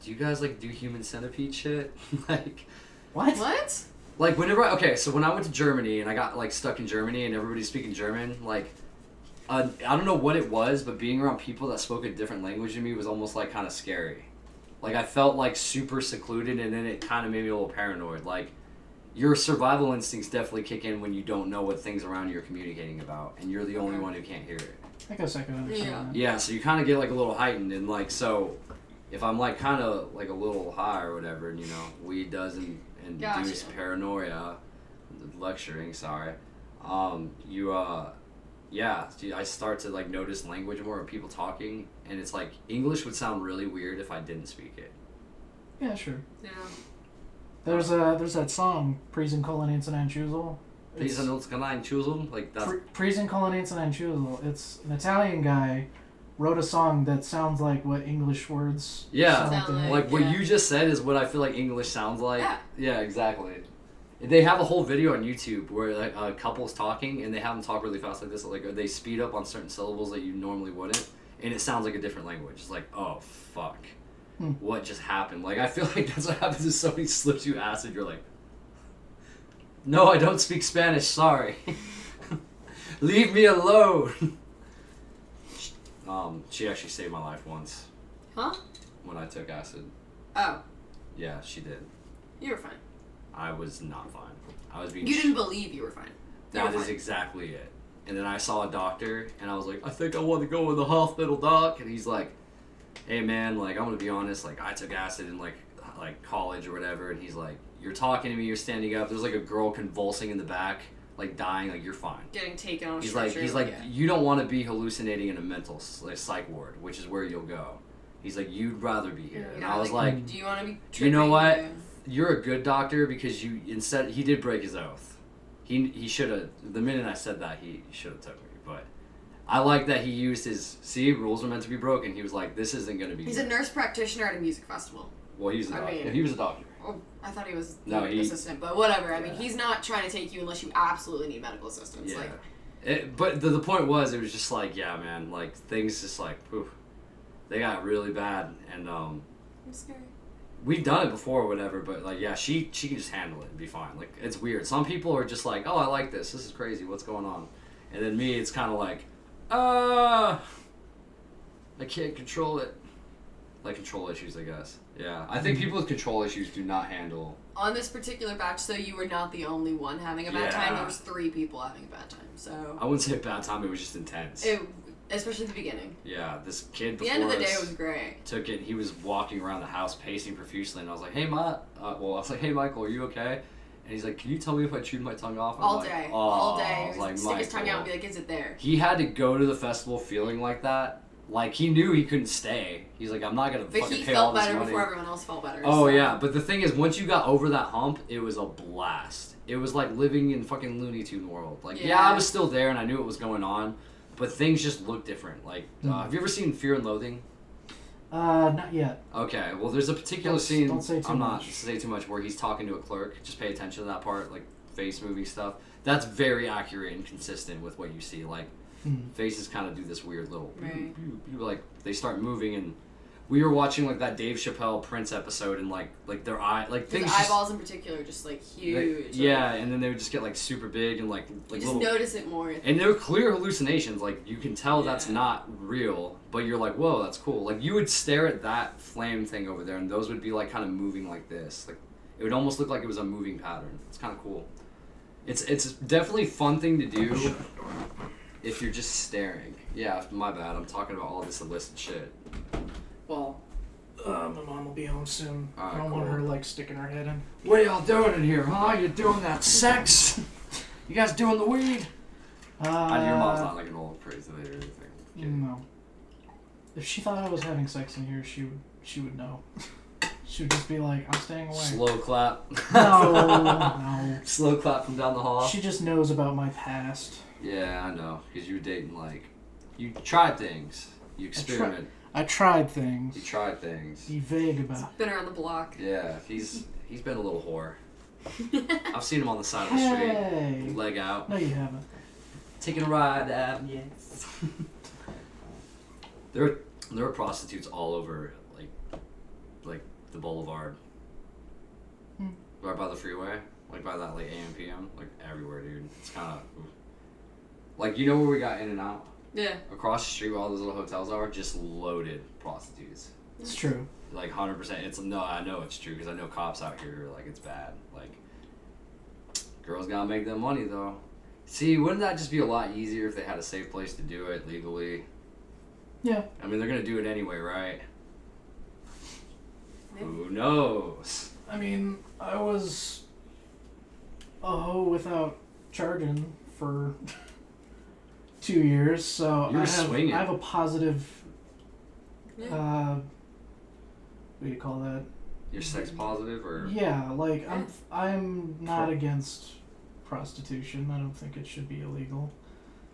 Speaker 2: do you guys like do human centipede shit? Like,
Speaker 3: What?
Speaker 2: like whenever so when I went to Germany and I got like stuck in Germany and everybody's speaking German, like, I don't know what it was, but being around people that spoke a different language than me was almost like kind of scary. Like I felt like super secluded, and then it kind of made me a little paranoid. Like, your survival instincts definitely kick in when you don't know what things around you are communicating about, and you're the only one who can't hear it.
Speaker 1: I guess I can understand that.
Speaker 2: Yeah, so you kind of get like a little heightened, and like, so if I'm like kind of like a little high or whatever, and you know, weed doesn't induce paranoia, lecturing, sorry, I start to like notice language more of people talking, and it's like English would sound really weird if I didn't speak it.
Speaker 1: Yeah, sure.
Speaker 3: Yeah.
Speaker 1: There's that song, Prisen Kolonensen and Chusel.
Speaker 2: Like that.
Speaker 1: Prisen Kolonensen and Chusel. It's an Italian guy wrote a song that sounds like what English words sound to me.
Speaker 2: Like what you just said is what I feel like English sounds like. Yeah, exactly. They have a whole video on YouTube where like a couple's talking and they have them talk really fast like this, like they speed up on certain syllables that you normally wouldn't, and it sounds like a different language. It's like, oh fuck, what just happened? Like I feel like that's what happens if somebody slips you acid. You're like, no, I don't speak Spanish. Sorry, leave me alone. She actually saved my life once.
Speaker 3: Huh?
Speaker 2: When I took acid.
Speaker 3: Oh.
Speaker 2: Yeah, she did.
Speaker 3: You were fine.
Speaker 2: I was not fine. I was being.
Speaker 3: You didn't believe you were fine.
Speaker 2: That is exactly it. And then I saw a doctor, and I was like, I think I want to go in the hospital, doc. And he's like, hey man, like I'm gonna be honest, like I took acid in like college or whatever. And he's like, you're talking to me, you're standing up. There's like a girl convulsing in the back, like dying. Like you're fine.
Speaker 3: Getting taken on a
Speaker 2: He's
Speaker 3: stretcher.
Speaker 2: like, you don't want to be hallucinating in a mental psych ward, which is where you'll go. He's like, you'd rather be here. And I was like,
Speaker 3: do you want to be tripping?
Speaker 2: You know what? You're a good doctor because he did break his oath. He should have, the minute I said that, he should have took me. But I like that he used his, rules are meant to be broken. He was like, this isn't going to be
Speaker 3: He's
Speaker 2: good.
Speaker 3: a nurse practitioner at a music festival.
Speaker 2: Well, he was a doctor.
Speaker 3: Oh, I thought he was the assistant, but whatever. I mean, he's not trying to take you unless you absolutely need medical assistance.
Speaker 2: Yeah.
Speaker 3: Like,
Speaker 2: but the point was, it was just like, yeah, man, like things just like, oof, they got really bad. And
Speaker 3: it's scary.
Speaker 2: We've done it before or whatever, but like, yeah, she can just handle it and be fine. Like, it's weird. Some people are just like, oh, I like this. This is crazy. What's going on? And then me, it's kind of like, I can't control it. Like control issues, I guess. Yeah. I think people with control issues do not handle.
Speaker 3: On this particular batch, so you were not the only one having a bad time. There was 3 people having a bad time. So
Speaker 2: I wouldn't say a bad time. It was just intense.
Speaker 3: Especially at the beginning.
Speaker 2: Yeah, this kid before
Speaker 3: the end of the
Speaker 2: us
Speaker 3: day was great.
Speaker 2: Took it. He was walking around the house pacing profusely, and I was like, "Hey, hey, Michael, are you okay?" And he's like, "Can you tell me if I chewed my tongue off?"
Speaker 3: All day.
Speaker 2: I was like,
Speaker 3: stick his tongue out and be like, "Is it there?"
Speaker 2: He had to go to the festival feeling like that. Like he knew he couldn't stay. He's like, "I'm not gonna fucking pay all this money."
Speaker 3: But he felt better before everyone else felt better.
Speaker 2: Oh yeah, but the thing is, once you got over that hump, it was a blast. It was like living in fucking Looney Tune world. Like, yeah, I was still there and I knew what was going on. But things just look different. Like, have you ever seen Fear and Loathing?
Speaker 1: Not yet.
Speaker 2: Okay, well, there's a particular scene.
Speaker 1: Don't say too much.
Speaker 2: Not say too much. Where he's talking to a clerk. Just pay attention to that part, like face moving stuff. That's very accurate and consistent with what you see. Like, faces kind of do this weird little, like they start moving, and we were watching like that Dave Chappelle Prince episode, and like their eye, like things.
Speaker 3: His eyeballs in particular, just like huge.
Speaker 2: Yeah, and then they would just get like super big and like
Speaker 3: you just
Speaker 2: little,
Speaker 3: notice it more.
Speaker 2: And they're clear hallucinations. Like you can tell that's not real, but you're like, whoa, that's cool. Like you would stare at that flame thing over there, and those would be like kind of moving like this. Like it would almost look like it was a moving pattern. It's kind of cool. It's definitely a fun thing to do if you're just staring. Yeah, my bad. I'm talking about all this illicit shit.
Speaker 1: Well, my mom will be home soon.
Speaker 2: Right,
Speaker 1: I don't want her like sticking her head in.
Speaker 2: What are y'all doing in here, huh? You doing that sex? You guys doing the weed? Your mom's not like an old crazy lady or anything.
Speaker 1: No. If she thought I was having sex in here, she would know. She would just be like, I'm staying away.
Speaker 2: Slow clap.
Speaker 1: No.
Speaker 2: Slow clap from down the hall.
Speaker 1: She just knows about my past.
Speaker 2: Yeah, I know. Because you were dating, like, you tried things. You experimented.
Speaker 1: I tried things.
Speaker 2: You tried things.
Speaker 1: Be vague about it.
Speaker 3: Been around the block.
Speaker 2: Yeah, he's been a little whore. I've seen him on the side of the street. Leg out.
Speaker 1: No, you haven't.
Speaker 2: Taking a ride out. Yes. There are prostitutes all over, like the boulevard. Right by the freeway. Like by that, like, AM, PM. Like, everywhere, dude. It's kind of... Like, you know where we got In and Out?
Speaker 3: Yeah.
Speaker 2: Across the street where all those little hotels are, just loaded prostitutes.
Speaker 1: It's true.
Speaker 2: Like 100%. No, I know it's true because I know cops out here are like, it's bad. Like, girls gotta make them money though. See, wouldn't that just be a lot easier if they had a safe place to do it legally?
Speaker 1: Yeah.
Speaker 2: I mean, they're gonna do it anyway, right?
Speaker 3: Maybe.
Speaker 2: Who knows?
Speaker 1: I mean, I was a hoe without charging for 2 years, so
Speaker 2: swinging.
Speaker 1: I have a positive.
Speaker 3: Yeah.
Speaker 1: What do you call that?
Speaker 2: You're sex positive, or
Speaker 1: Yeah, like I'm not against prostitution. I don't think it should be illegal.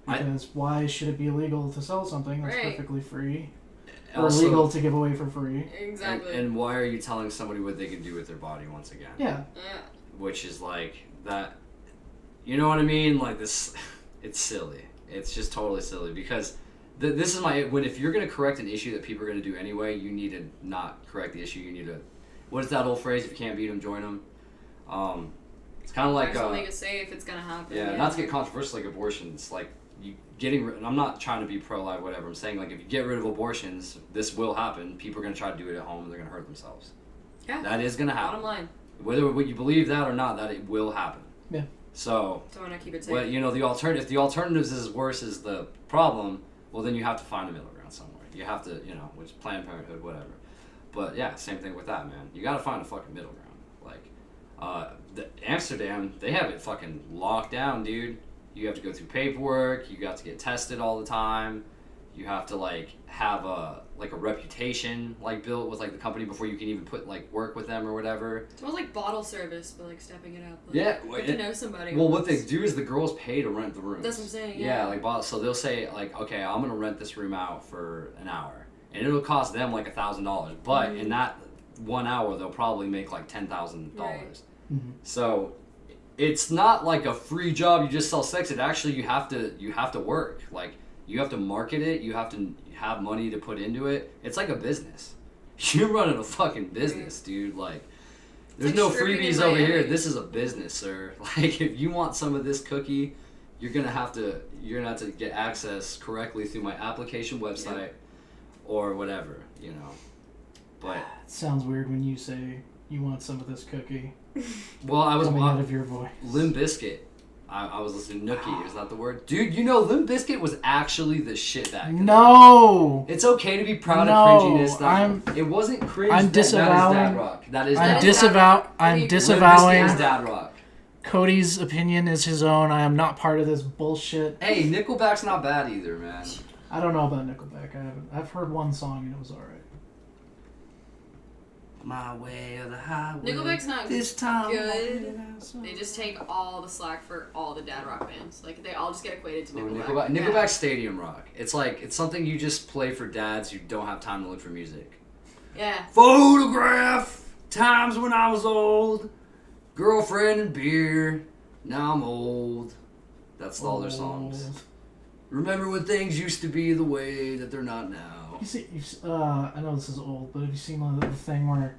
Speaker 1: Because why should it be illegal to sell something that's perfectly free? Or
Speaker 2: also,
Speaker 1: illegal to give away for free?
Speaker 3: Exactly.
Speaker 2: And why are you telling somebody what they can do with their body once again?
Speaker 1: Yeah.
Speaker 2: Which is like that. You know what I mean? Like this, it's silly. It's just totally silly because this is if you're going to correct an issue that people are going to do anyway, you need to not correct the issue. You need to, what is that old phrase? If you can't beat them, join them. It's kind of like
Speaker 3: make it safe. It's going to happen.
Speaker 2: Yeah, not to get controversial, like abortions, like and I'm not trying to be pro-life, whatever. I'm saying like if you get rid of abortions, this will happen. People are going to try to do it at home and they're going to hurt themselves.
Speaker 3: Yeah.
Speaker 2: That is going to happen.
Speaker 3: Bottom line.
Speaker 2: Whether you believe that or not, that it will happen.
Speaker 1: Yeah.
Speaker 2: So,
Speaker 3: why not keep it safe?
Speaker 2: Well, you know, if the alternatives is as worse as the problem, well, then you have to find a middle ground somewhere. You have to, you know, which Planned Parenthood, whatever. But yeah, same thing with that, man. You got to find a fucking middle ground. Like, Amsterdam, they have it fucking locked down, dude. You have to go through paperwork. You got to get tested all the time. You have to like have a reputation like built with like the company before you can even put like work with them or whatever.
Speaker 3: It's almost like bottle service, but like stepping it up. Like,
Speaker 2: yeah,
Speaker 3: get to know somebody.
Speaker 2: Well, what they do is the girls pay to rent the rooms.
Speaker 3: That's what I'm saying.
Speaker 2: Yeah, like so they'll say like, okay, I'm gonna rent this room out for an hour, and it'll cost them like $1,000, but in that 1 hour they'll probably make like $10,000.
Speaker 3: Right.
Speaker 2: So it's not like a free job. You just sell sex. It actually you have to work. Like you have to market it. You have to have money to put into it. It's like a business. You're running a fucking business, dude. Like there's
Speaker 3: like
Speaker 2: no freebies over here. This is a business, sir. Like if you want some of this cookie, you're gonna have to get access correctly through my application website or whatever, you know. But
Speaker 1: it sounds weird when you say you want some of this cookie.
Speaker 2: Well, I was
Speaker 1: coming out of your voice.
Speaker 2: Limp Bizkit. I was listening to Nookie. Is that the word? Dude, you know Limp Bizkit was actually the shit back then.
Speaker 1: No!
Speaker 2: It's okay to be proud of cringiness. It wasn't cringe.
Speaker 1: I'm disavowing.
Speaker 2: That is dad rock.
Speaker 1: I'm disavowing.
Speaker 2: Limp Bizkit is dad rock.
Speaker 1: Cody's opinion is his own. I am not part of this bullshit.
Speaker 2: Hey, Nickelback's not bad either, man.
Speaker 1: I don't know about Nickelback. I've heard one song and it was alright.
Speaker 2: My way or the highway.
Speaker 3: Nickelback's not
Speaker 2: this time
Speaker 3: good. They just take all the slack for all the dad rock bands. Like they all just get equated to Nickelback.
Speaker 2: Nickelback's stadium rock. It's like it's something you just play for dads who don't have time to look for music.
Speaker 3: Yeah.
Speaker 2: Photograph times when I was old, girlfriend and beer. Now I'm old. That's all their songs. Remember when things used to be the way that they're not now.
Speaker 1: I know this is old, but have you seen the thing where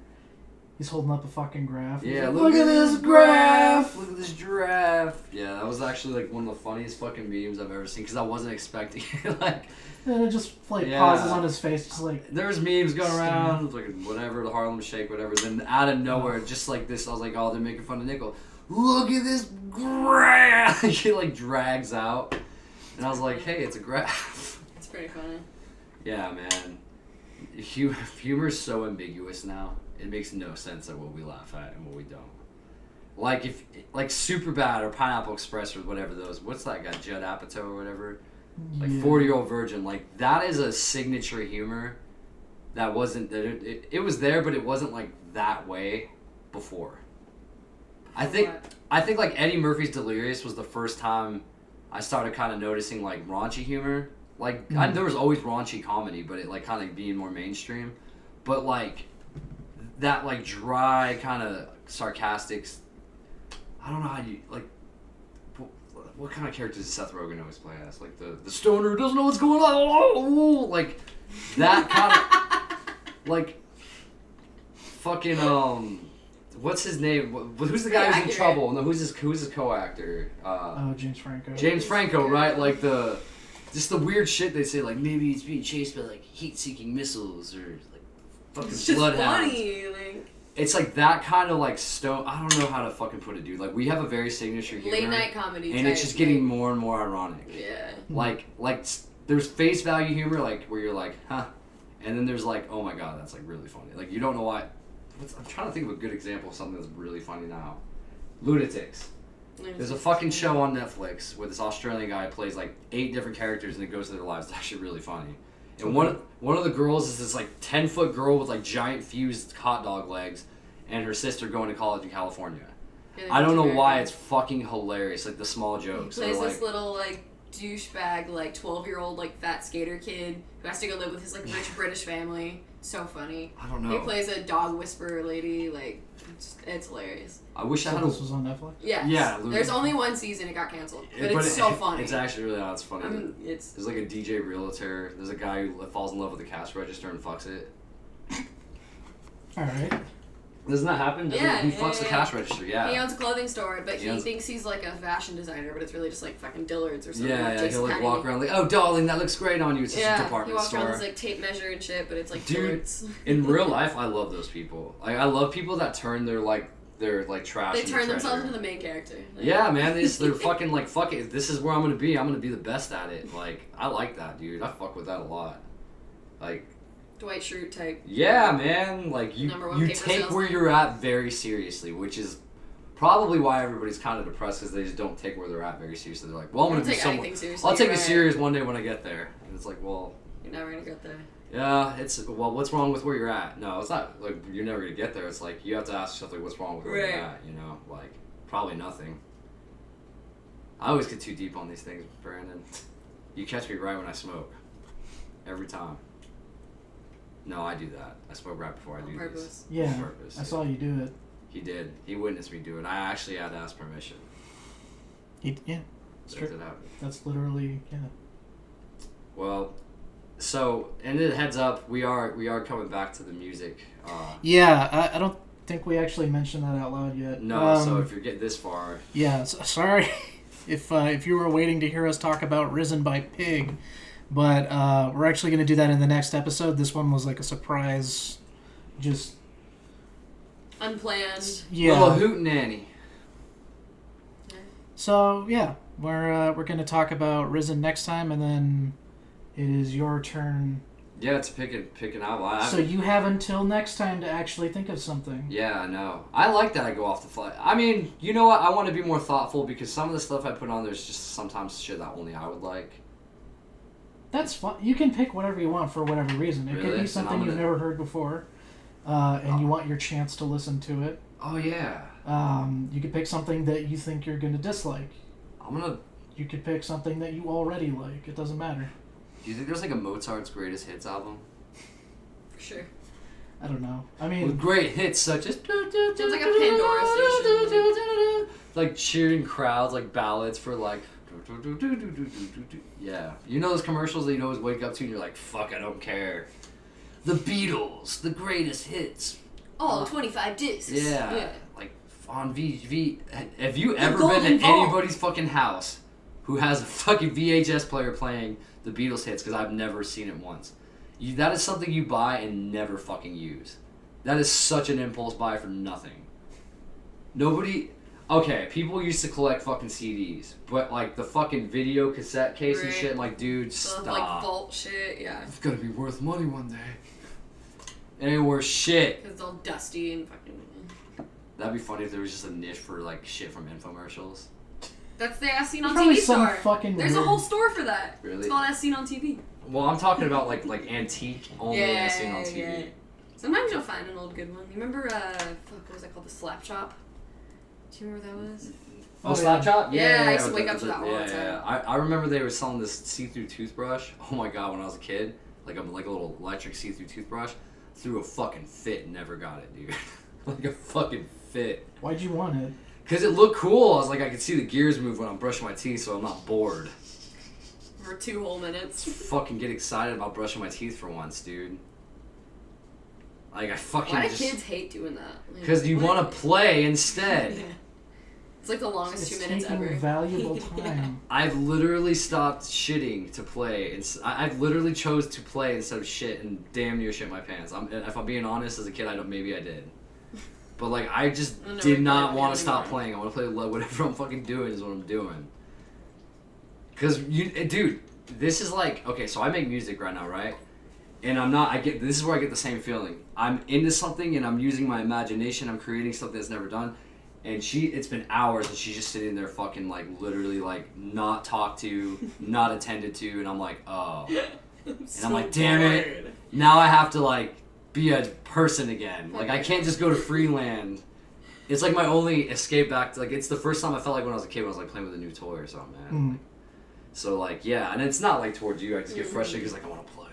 Speaker 1: he's holding up a fucking graph?
Speaker 2: Yeah,
Speaker 1: like,
Speaker 2: look at this graph! Look at this giraffe! Yeah, that was actually like one of the funniest fucking memes I've ever seen because I wasn't expecting it. Like,
Speaker 1: and it just pauses on his face, just like.
Speaker 2: There's memes going around, like whatever, the Harlem Shake, whatever. Then out of nowhere, just like this, I was like, oh, they're making fun of Nickel. Look at this graph! He like drags out, and I was like, hey, it's a graph.
Speaker 3: It's pretty funny.
Speaker 2: Yeah, man. Humor's so ambiguous now. It makes no sense at what we laugh at and what we don't. Like if Superbad or Pineapple Express or whatever those. What's that guy, Judd Apatow or whatever? Like 40-Year-Old Virgin. Like that is a signature humor. That wasn't that it was there, but it wasn't like that way before. I think like Eddie Murphy's Delirious was the first time I started kind of noticing like raunchy humor. Like there was always raunchy comedy, but it like kind of being more mainstream. But like that like dry kind of sarcastic. I don't know how you like. What kind of characters does Seth Rogen always play as? Like the stoner who doesn't know what's going on. Like that kind of like fucking what's his name? Who's the guy who's in trouble? No, who's his co-actor?
Speaker 1: James Franco.
Speaker 2: James Franco, right? Like just the weird shit they say. Like maybe he's being chased by like heat-seeking missiles or like fucking bloodhounds. It's like that kind of like stone. I don't know how to fucking put it, dude. Like we have a very signature humor,
Speaker 3: late night comedy,
Speaker 2: and it's just getting more and more ironic.
Speaker 3: Yeah.
Speaker 2: Like there's face value humor, like where you're like, huh, and then there's like, oh my god, that's like really funny. Like you don't know why. I'm trying to think of a good example of something that's really funny now. Lunatics. There's a fucking show on Netflix where this Australian guy plays like 8 different characters and it goes through their lives. It's actually really funny. And one of the girls is this like 10-foot girl with like giant fused hot dog legs, and her sister going to college in California. I don't know why, it's fucking hilarious. Like the small jokes.
Speaker 3: He plays this little like douchebag like 12-year-old like fat skater kid who has to go live with his like rich British family. So funny.
Speaker 2: I don't know.
Speaker 3: He plays a dog whisperer lady. Like it's hilarious.
Speaker 2: I wish I had.
Speaker 1: This was on Netflix.
Speaker 3: Yeah.
Speaker 2: Yeah.
Speaker 3: There's only one season. It got canceled, but it's so funny.
Speaker 2: It's actually really it's funny.
Speaker 3: There's
Speaker 2: like a DJ realtor. There's a guy who falls in love with the cash register and fucks it.
Speaker 1: All right.
Speaker 2: Doesn't that happen? He fucks the cash register. Yeah.
Speaker 3: He owns a clothing store, but he thinks he's like a fashion designer, but it's really just like fucking Dillard's or something.
Speaker 2: Yeah, he'll like walk around like, oh darling, that looks great on you. It's just a department
Speaker 3: he walks
Speaker 2: store.
Speaker 3: around with like tape measure and shit, but it's like
Speaker 2: dude.
Speaker 3: Dillard's.
Speaker 2: In real life, I love those people. Like I love people that turn their trash.
Speaker 3: They turn themselves into the main character. Like,
Speaker 2: yeah, man, they're fucking like, fuck it. This is where I'm gonna be. I'm gonna be the best at it. Like I like that, dude. I fuck with that a lot. Like.
Speaker 3: Dwight Schrute type.
Speaker 2: Yeah, man. Like you take where you're at very seriously, which is probably why everybody's kind of depressed because they just don't take where they're at very seriously. They're like, well, I'm gonna be someone. I'll take it serious one day when I get there. And it's like, well,
Speaker 3: you're never gonna get there.
Speaker 2: Yeah, what's wrong with where you're at? No, it's not like you're never gonna get there. It's like you have to ask yourself like, what's wrong with where you're at? You know, like probably nothing. I always get too deep on these things, Brandon. You catch me right when I smoke. Every time. No, I do that. I smoke right before I do this.
Speaker 1: Yeah,
Speaker 2: on purpose.
Speaker 1: I saw you do it.
Speaker 2: He did. He witnessed me do it. I actually had to ask permission.
Speaker 1: Yeah. That's literally, yeah.
Speaker 2: Well, so, and then heads up, we are coming back to the music.
Speaker 1: Yeah, I don't think we actually mentioned that out loud yet.
Speaker 2: No, so if you're getting this far.
Speaker 1: Yeah, sorry if you were waiting to hear us talk about Risen by Pig. But we're actually going to do that in the next episode. This one was like a surprise, just
Speaker 3: unplanned.
Speaker 1: Yeah,
Speaker 2: little hootenanny.
Speaker 1: So yeah, we're going to talk about Risen next time, and then it is your turn.
Speaker 2: Yeah, to pick an album.
Speaker 1: So you have until next time to actually think of something.
Speaker 2: Yeah, I know. I like that I go off the fly. I mean, you know what? I want to be more thoughtful because some of the stuff I put on there's just sometimes shit that only I would like.
Speaker 1: That's fun. You can pick whatever you want for whatever reason. It could be something you've never heard before, and you want your chance to listen to it.
Speaker 2: Oh, yeah.
Speaker 1: You could pick something that you think you're going to dislike. You could pick something that you already like. It doesn't matter.
Speaker 2: Do you think there's like a Mozart's Greatest Hits album?
Speaker 3: For sure.
Speaker 1: I don't know. I mean...
Speaker 2: With great hits such as...
Speaker 3: Sounds like a Pandora station.
Speaker 2: Like cheering crowds, like ballads for like... Yeah. You know those commercials that you always wake up to and you're like, fuck, I don't care. The Beatles, the greatest hits.
Speaker 3: All 25 discs.
Speaker 2: Yeah. Like on V. Have you ever
Speaker 3: Golden
Speaker 2: been to
Speaker 3: Vault.
Speaker 2: anybody's fucking house who has a fucking VHS player playing the Beatles hits? Because I've never seen it once. That is something you buy and never fucking use. That is such an impulse buy for nothing. Nobody... Okay, people used to collect fucking CDs, but like the fucking video cassette case and shit, like, dude, stop.
Speaker 3: Like vault shit, yeah.
Speaker 2: It's gonna be worth money one day. It ain't worth shit.
Speaker 3: Because it's all dusty and fucking...
Speaker 2: That'd be funny if there was just a niche for like shit from infomercials.
Speaker 3: That's the As Seen on
Speaker 1: Probably
Speaker 3: TV
Speaker 1: some
Speaker 3: store.
Speaker 1: fucking
Speaker 3: There's a
Speaker 1: weird-
Speaker 3: whole store for that.
Speaker 2: Really?
Speaker 3: It's called As Seen on TV.
Speaker 2: Well, I'm talking about like antique only as seen on TV.
Speaker 3: Yeah. Sometimes you'll find an old good one. You remember, what was that called? The Slap Shop? Do you remember what that was?
Speaker 2: Oh, Slap Shop?
Speaker 3: Yeah, I used to wake up to that all the time.
Speaker 2: Yeah. I remember they were selling this see-through toothbrush. Oh my god, when I was a kid, like a little electric see-through toothbrush, threw a fucking fit and never got it, dude. Like a fucking fit.
Speaker 1: Why'd you want it?
Speaker 2: Because it looked cool. I was like, I could see the gears move when I'm brushing my teeth, so I'm not bored.
Speaker 3: For 2 whole minutes.
Speaker 2: Fucking get excited about brushing my teeth for once, dude. Like, I fucking
Speaker 3: Why do kids hate doing that?
Speaker 2: Because you want to play instead.
Speaker 3: Yeah. It's like the longest
Speaker 1: It's
Speaker 3: 2 minutes
Speaker 1: taking
Speaker 3: ever.
Speaker 1: valuable time.
Speaker 2: I've literally stopped shitting to play. I've literally chose to play instead of shit and damn near shit my pants. If I'm being honest, as a kid, maybe I did. But like, I just did not want to stop playing. I want to play whatever I'm fucking doing is what I'm doing. Cause dude, this is like, okay, so I make music right now, right? And this is where I get the same feeling. I'm into something and I'm using my imagination. I'm creating something that's never done. And it's been hours and she's just sitting there fucking like literally like not talked to, not attended to, and I'm like, oh. And I'm like, damn it. Now I have to like be a person again. Like I can't just go to Freeland. It's like my only escape back to like, it's the first time I felt like when I was a kid when I was like playing with a new toy or something, man.
Speaker 1: Mm.
Speaker 2: Like, so like, yeah, and it's not like towards you, I just get frustrated because like I want to play.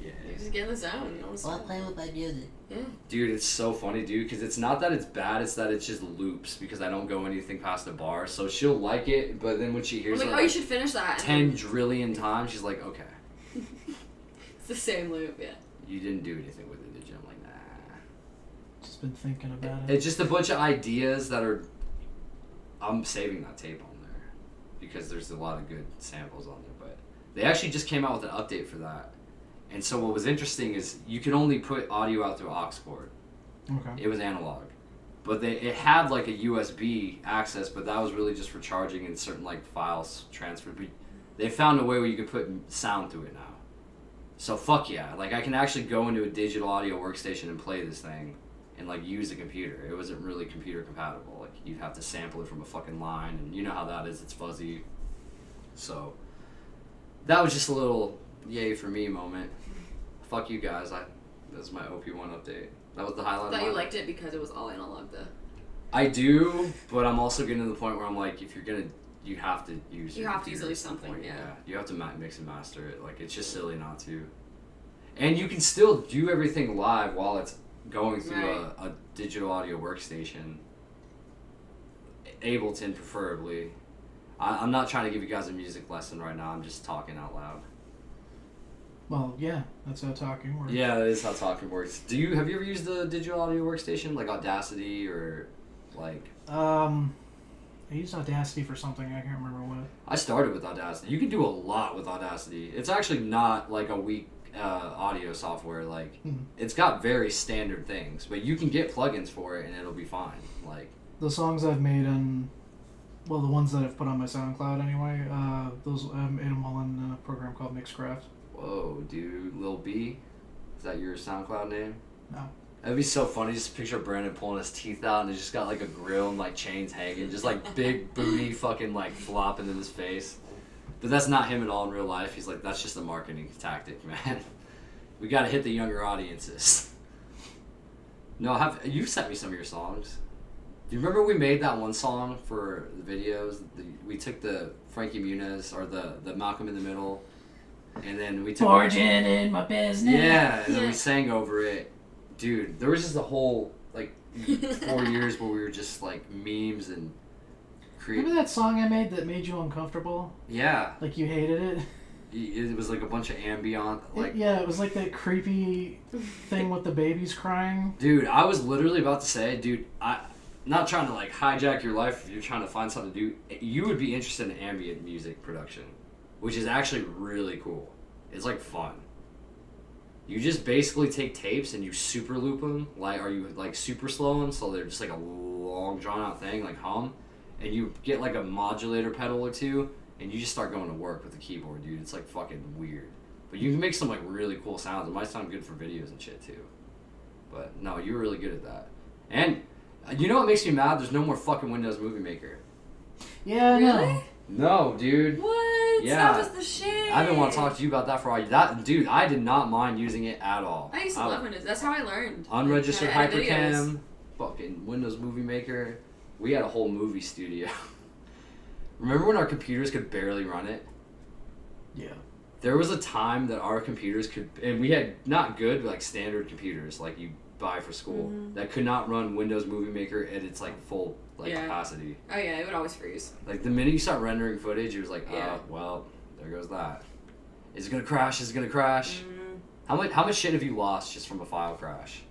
Speaker 2: Yeah.
Speaker 3: You just get in the zone, you know what I'm saying?
Speaker 4: Play with my music.
Speaker 3: Yeah.
Speaker 2: Dude, it's so funny, dude, because it's not that it's bad, it's that it's just loops, because I don't go anything past the bar, so she'll like it, but then when she hears
Speaker 3: I'm like,
Speaker 2: it
Speaker 3: you should finish that.
Speaker 2: 10 trillion times, she's like, okay.
Speaker 3: It's the same loop, yeah.
Speaker 2: You didn't do anything with it, did you? I'm like, nah.
Speaker 1: Just been thinking about it.
Speaker 2: It's just a bunch of ideas that are... I'm saving that tape on there, because there's a lot of good samples on there, but they actually just came out with an update for that. And so what was interesting is you could only put audio out through aux cord.
Speaker 1: Okay.
Speaker 2: It was analog. But it had like a USB access, but that was really just for charging and certain like files transferred. But they found a way where you could put sound through it now. So fuck yeah. Like I can actually go into a digital audio workstation and play this thing and like use a computer. It wasn't really computer compatible. Like you'd have to sample it from a fucking line, and you know how that is, it's fuzzy. So that was just a little yay for me moment. Fuck you guys. That was my OP1 update. That was the highlight.
Speaker 3: I
Speaker 2: of
Speaker 3: thought
Speaker 2: my
Speaker 3: you
Speaker 2: life.
Speaker 3: liked it because it was all analog, though.
Speaker 2: I do, but I'm also getting to the point where I'm like, if you're gonna, you have to use.
Speaker 3: You
Speaker 2: your
Speaker 3: have to use
Speaker 2: computer
Speaker 3: at least
Speaker 2: some
Speaker 3: something,
Speaker 2: point.
Speaker 3: yeah.
Speaker 2: You have to mix and master it. Like it's just silly not to. And you can still do everything live while it's going through
Speaker 3: Right.
Speaker 2: a digital audio workstation. Ableton, preferably. I'm not trying to give you guys a music lesson right now. I'm just talking out loud.
Speaker 1: Well, yeah, that's how talking works.
Speaker 2: Yeah, that is how talking works. Have you ever used the digital audio workstation like Audacity or like?
Speaker 1: I used Audacity for something. I can't remember what.
Speaker 2: I started with Audacity. You can do a lot with Audacity. It's actually not like a weak audio software. Like it's got very standard things, but you can get plugins for it and it'll be fine. Like
Speaker 1: The songs I've made on, well, the ones that I've put on my SoundCloud anyway. Those I've made them all in a program called Mixcraft.
Speaker 2: whoa, dude, Lil B, is that your SoundCloud name?
Speaker 1: No.
Speaker 2: That'd be so funny. Just picture Brandon pulling his teeth out and he's just got like a grill and like chains hanging, just like big booty fucking like flopping in his face. But that's not him at all in real life. He's like, that's just a marketing tactic, man. We gotta hit the younger audiences. No, you sent me some of your songs. Do you remember we made that one song for the videos? We took the Frankie Muniz or the Malcolm in the Middle, and then we took
Speaker 1: Fortune in my business.
Speaker 2: yeah, and then
Speaker 3: Yeah.
Speaker 2: we sang over it. Dude, there was just a whole like 4 years where we were just like memes and
Speaker 1: Remember that song I made that made you uncomfortable?
Speaker 2: Yeah.
Speaker 1: Like you hated it?
Speaker 2: It was like a bunch of ambient, like...
Speaker 1: It was like that creepy thing with the babies crying.
Speaker 2: Dude, I was literally about to say, dude, not trying to, like, hijack your life if you're trying to find something to do. You would be interested in ambient music production, which is actually really cool. It's, like, fun. You just basically take tapes and you super loop them, or you, like, super slow them, so they're just, like, a long, drawn-out thing, like hum, and you get, like, a modulator pedal or two, and you just start going to work with the keyboard, dude. It's, like, fucking weird. But you can make some, like, really cool sounds. It might sound good for videos and shit, too. But, no, you were really good at that. And, you know what makes me mad? There's no more fucking Windows Movie Maker.
Speaker 1: Yeah,
Speaker 3: Really?
Speaker 2: No, dude.
Speaker 3: What?
Speaker 2: Yeah.
Speaker 3: That was the shit.
Speaker 2: I've been wanting to talk to you about that for a while. Dude, I did not mind using it at all.
Speaker 3: I used to love Windows. That's how I learned.
Speaker 2: Unregistered
Speaker 3: How to edit
Speaker 2: Hypercam,
Speaker 3: videos.
Speaker 2: fucking Windows Movie Maker. We had a whole movie studio. Remember when our computers could barely run it?
Speaker 1: Yeah.
Speaker 2: There was a time that our computers could, and we had not good, like standard computers, like you buy for school, that could not run Windows Movie Maker at its like full capacity.
Speaker 3: Oh yeah, it would always freeze.
Speaker 2: Like the minute you start rendering footage, it was like,
Speaker 3: Yeah.
Speaker 2: well, there goes that. Is it gonna crash? Is it gonna crash?
Speaker 3: Mm.
Speaker 2: How much shit have you lost just from a file crash?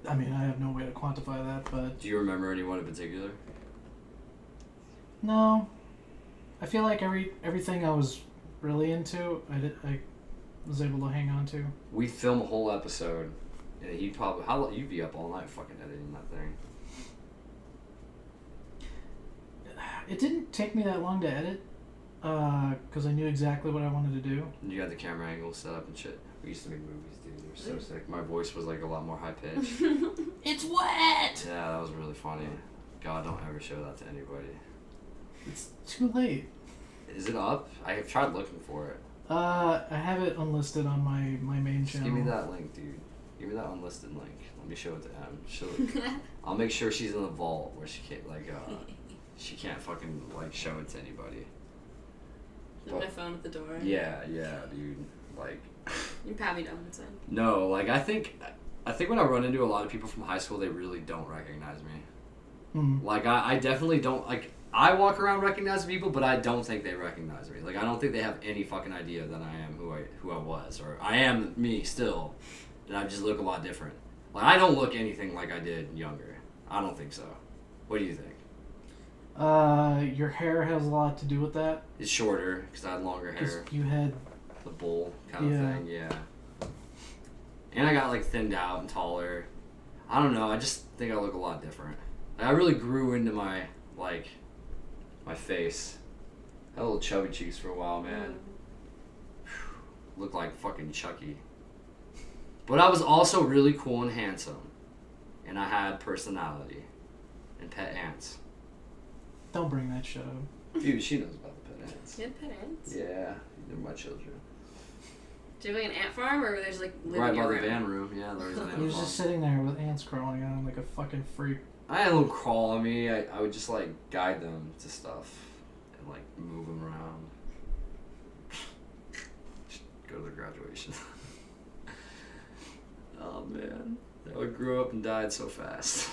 Speaker 1: I mean, I have no way to quantify that, but...
Speaker 2: Do you remember anyone in particular?
Speaker 1: No. I feel like everything I was really into, I was able to hang on to.
Speaker 2: We film a whole episode, and you'd be up all night fucking editing that thing.
Speaker 1: It didn't take me that long to edit, because I knew exactly what I wanted to do.
Speaker 2: And you had the camera angle set up and shit. We used to make movies, dude. They were so sick. My voice was like a lot more high pitched.
Speaker 3: It's wet.
Speaker 2: Yeah, that was really funny. God, don't ever show that to anybody.
Speaker 1: It's too late.
Speaker 2: Is it up? I have tried looking for it.
Speaker 1: I have it unlisted on my main
Speaker 2: Just
Speaker 1: channel.
Speaker 2: give me that link, dude. Give me that unlisted link. Let me show it to Em. I'll make sure she's in the vault where she can't she can't fucking like show it to anybody.
Speaker 3: Leave my phone at the door.
Speaker 2: Yeah, dude. Like.
Speaker 3: You can pat me down inside.
Speaker 2: No, like I think when I run into a lot of people from high school, they really don't recognize me.
Speaker 1: Mm.
Speaker 2: Like I definitely don't like. I walk around recognizing people, but I don't think they recognize me. Like I don't think they have any fucking idea that I am who I was, or I am me still, and I just look a lot different. Like I don't look anything like I did younger. I don't think so. What do you think?
Speaker 1: Your hair has a lot to do with that.
Speaker 2: It's shorter because I had longer
Speaker 1: 'Cause
Speaker 2: hair.
Speaker 1: you had...
Speaker 2: The bowl kind of thing, yeah. And I got like thinned out and taller. I don't know. I just think I look a lot different. Like, I really grew into my face. Had little chubby cheeks for a while, man. Looked like fucking Chucky. But I was also really cool and handsome, and I had personality and pet ants.
Speaker 1: Don't bring that shit up.
Speaker 2: Dude, she knows about the pet ants.
Speaker 3: You had pet ants?
Speaker 2: Yeah, they're my children.
Speaker 3: Do you have like an ant farm, or were they just like living
Speaker 2: Right
Speaker 3: in
Speaker 2: by
Speaker 3: your
Speaker 2: the
Speaker 3: room?
Speaker 2: van room, yeah. There was an ant
Speaker 1: He was
Speaker 2: farm.
Speaker 1: just sitting there with ants crawling on him like a fucking freak.
Speaker 2: I had a little crawl on me. I would just like guide them to stuff and like move them around. Just go to the graduation. Oh man, I grew up and died so fast.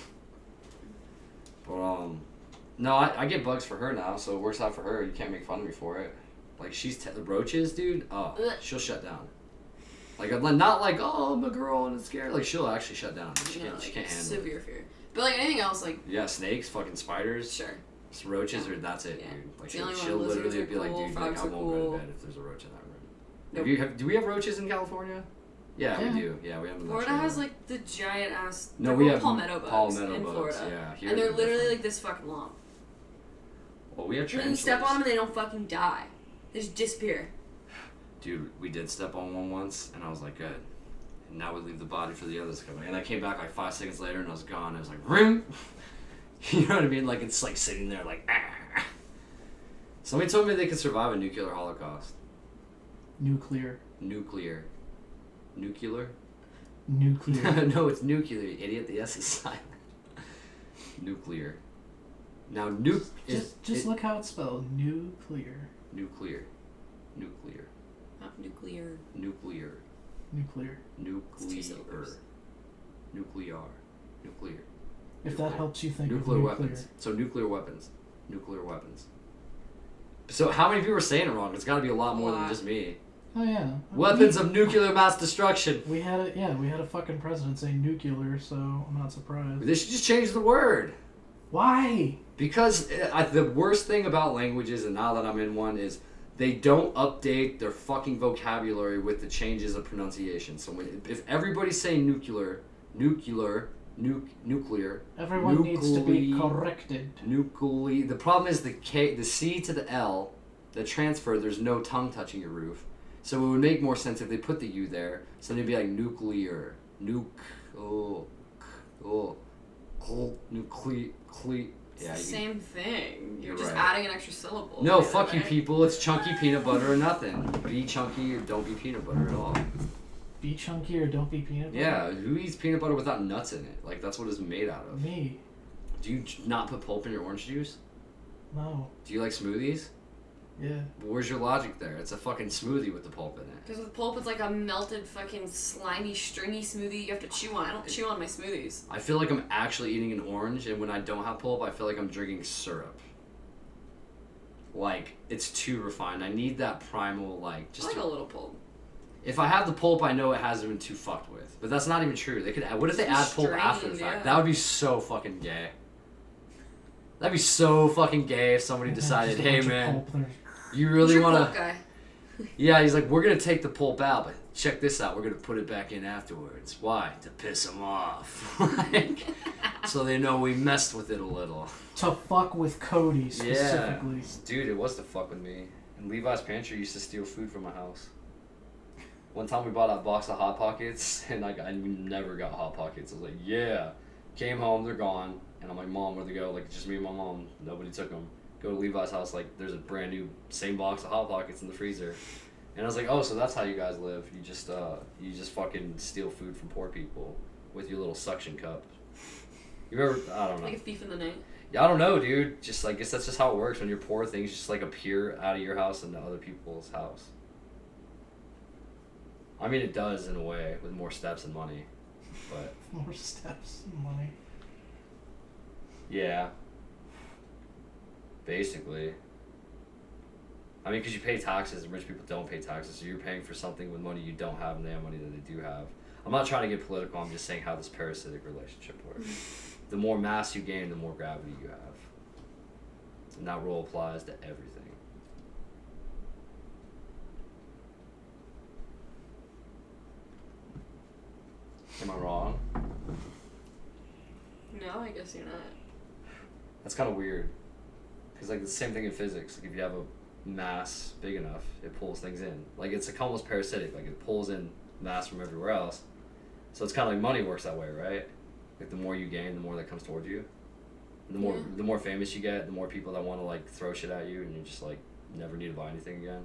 Speaker 2: But no, I get bugs for her now, so it works out for her. You can't make fun of me for it. Like she's the roaches, dude. Oh, she'll shut down. Like not like I'm a girl and it's scared. Like she'll actually shut down. She can't handle it.
Speaker 3: Severe fear. But like anything else, like
Speaker 2: Yeah, snakes, fucking spiders.
Speaker 3: sure.
Speaker 2: Just roaches, or that's it,
Speaker 3: Yeah.
Speaker 2: dude. Like
Speaker 3: The only
Speaker 2: she'll
Speaker 3: one, lizards
Speaker 2: literally
Speaker 3: are
Speaker 2: be like,
Speaker 3: cool,
Speaker 2: dude, like
Speaker 3: frogs
Speaker 2: I
Speaker 3: are
Speaker 2: won't go
Speaker 3: cool.
Speaker 2: to bed if there's a roach in that room.
Speaker 3: Nope.
Speaker 2: Do we have roaches in California? Yeah,
Speaker 1: Yeah.
Speaker 2: we do. Yeah, we have them. in
Speaker 3: Florida
Speaker 2: Australia.
Speaker 3: has like the giant ass.
Speaker 2: No,
Speaker 3: they're
Speaker 2: we
Speaker 3: called
Speaker 2: have
Speaker 3: palmetto bugs
Speaker 2: palmetto
Speaker 3: in
Speaker 2: bugs,
Speaker 3: Florida.
Speaker 2: yeah, here
Speaker 3: And they're
Speaker 2: they're
Speaker 3: literally
Speaker 2: different.
Speaker 3: like this fucking long.
Speaker 2: Well, we have
Speaker 3: And then you step
Speaker 2: tarantulas.
Speaker 3: on them and they don't fucking die. They just disappear.
Speaker 2: Dude, we did step on one once, and I was like, good. And now we leave the body for the others to come. And I came back like 5 seconds later, and I was gone. I was like, ring. You know what I mean? Like it's like sitting there, like ah. Somebody told me they could survive a nuclear holocaust.
Speaker 1: Nuclear.
Speaker 2: Nuclear.
Speaker 1: Nuclear.
Speaker 2: No, it's nuclear, you idiot. The S is silent. Nuclear. Now,
Speaker 1: Just look how it's spelled. Nuclear.
Speaker 2: Nuclear. Nuclear.
Speaker 3: Not nuclear.
Speaker 2: Nuclear.
Speaker 1: Nuclear.
Speaker 3: It's 2 syllables.
Speaker 2: Nuclear. Nuclear.
Speaker 1: If that helps you think
Speaker 2: Nuclear
Speaker 1: of nuclear.
Speaker 2: weapons. So nuclear weapons. nuclear weapons. So how many people are saying it wrong? It's got to be a lot more than just me.
Speaker 1: Oh yeah.
Speaker 2: Weapons of nuclear mass destruction.
Speaker 1: We had a fucking president say nuclear, so I'm not surprised.
Speaker 2: They should just change the word.
Speaker 1: Why?
Speaker 2: Because the worst thing about languages, and now that I'm in one, is they don't update their fucking vocabulary with the changes of pronunciation. So if everybody's saying nuclear,
Speaker 1: everyone needs to be corrected.
Speaker 2: Nuclear. The problem is the C to the L, the transfer. There's no tongue touching your roof. So it would make more sense if they put the U there. So they'd be like nuclear, nuclear.
Speaker 3: It's the same thing. You're just
Speaker 2: right.
Speaker 3: adding an extra syllable.
Speaker 2: No, fuck you people. It's chunky peanut butter or nothing. Be chunky or don't be peanut butter at all.
Speaker 1: Be chunky or don't be peanut butter?
Speaker 2: Yeah, who eats peanut butter without nuts in it? Like, that's what it's made out of.
Speaker 1: Me.
Speaker 2: Do you not put pulp in your orange juice?
Speaker 1: No.
Speaker 2: Do you like smoothies?
Speaker 1: Yeah.
Speaker 2: But where's your logic there? It's a fucking smoothie with the pulp in it.
Speaker 3: Because with pulp, it's like a melted fucking slimy, stringy smoothie you have to chew on. I don't chew on my smoothies.
Speaker 2: I feel like I'm actually eating an orange, and when I don't have pulp, I feel like I'm drinking syrup. Like, it's too refined. I need that primal, like, just...
Speaker 3: I like a little pulp.
Speaker 2: If I have the pulp, I know it hasn't been too fucked with. But that's not even true. They could. What if they add pulp after the fact?
Speaker 3: Yeah.
Speaker 2: That would be so fucking gay. That'd be so fucking gay if somebody decided, hey man, you really want to... Yeah, he's like, we're going to take the pulp out, but check this out. We're going to put it back in afterwards. Why? To piss them off. Like, so they know we messed with it a little.
Speaker 1: To fuck with Cody, specifically.
Speaker 2: Yeah. Dude, it was to fuck with me. And Levi's Pantry used to steal food from my house. One time we bought a box of Hot Pockets, and like I never got Hot Pockets. I was like, yeah. Came home, they're gone. And I'm like, Mom, where'd they go? Like, just me and my mom. Nobody took them. Go to Levi's house, like, there's a brand new same box of Hot Pockets in the freezer. And I was like, oh, so that's how you guys live. You just fucking steal food from poor people with your little suction cup. You ever, I don't know.
Speaker 3: Like a thief in the night?
Speaker 2: Yeah, I don't know, dude. Just, I guess that's just how it works. When you're poor, things just, like, appear out of your house into other people's house. I mean, it does in a way, with more steps and money. But
Speaker 1: More steps and money.
Speaker 2: Yeah. Basically. I mean, because you pay taxes and rich people don't pay taxes, so you're paying for something with money you don't have and they have money that they do have. I'm not trying to get political, I'm just saying how this parasitic relationship works. The more mass you gain, the more gravity you have. And that rule applies to everything. Am I wrong?
Speaker 3: No, I guess you're not.
Speaker 2: That's kind of weird. Because, like, the same thing in physics. Like, if you have a mass big enough, it pulls things in. Like, it's like almost parasitic. Like, it pulls in mass from everywhere else. So it's kind of like money works that way, right? Like, the more you gain, the more that comes towards you. And the more famous you get, the more people that want to, like, throw shit at you, and you just, like, never need to buy anything again.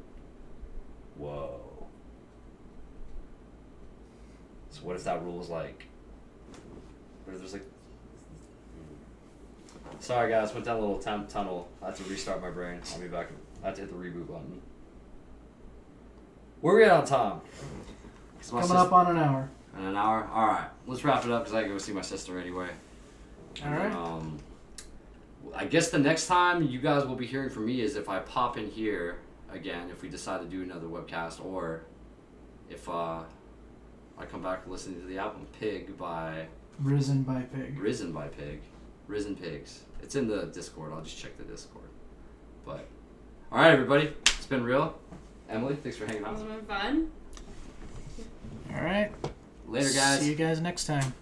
Speaker 2: Whoa. So what if that rule is like... What if there's, like... Sorry, guys. Went down a little tunnel. I had to restart my brain. I'll be back. I had to hit the reboot button. Where are we at on time?
Speaker 1: Coming up on an hour.
Speaker 2: In an hour? Alright. Let's wrap it up because I gotta go see my sister anyway.
Speaker 1: Alright.
Speaker 2: I guess the next time you guys will be hearing from me is if I pop in here again, if we decide to do another webcast, or if I come back listening to the album Pig by...
Speaker 1: Risen by Pig.
Speaker 2: Risen by Pig. Risen Pigs. It's in the Discord. I'll just check the Discord. But, alright everybody. It's been real. Emily, thanks for hanging out.
Speaker 3: It's been fun.
Speaker 1: Alright.
Speaker 2: Later, guys.
Speaker 1: See you guys next time.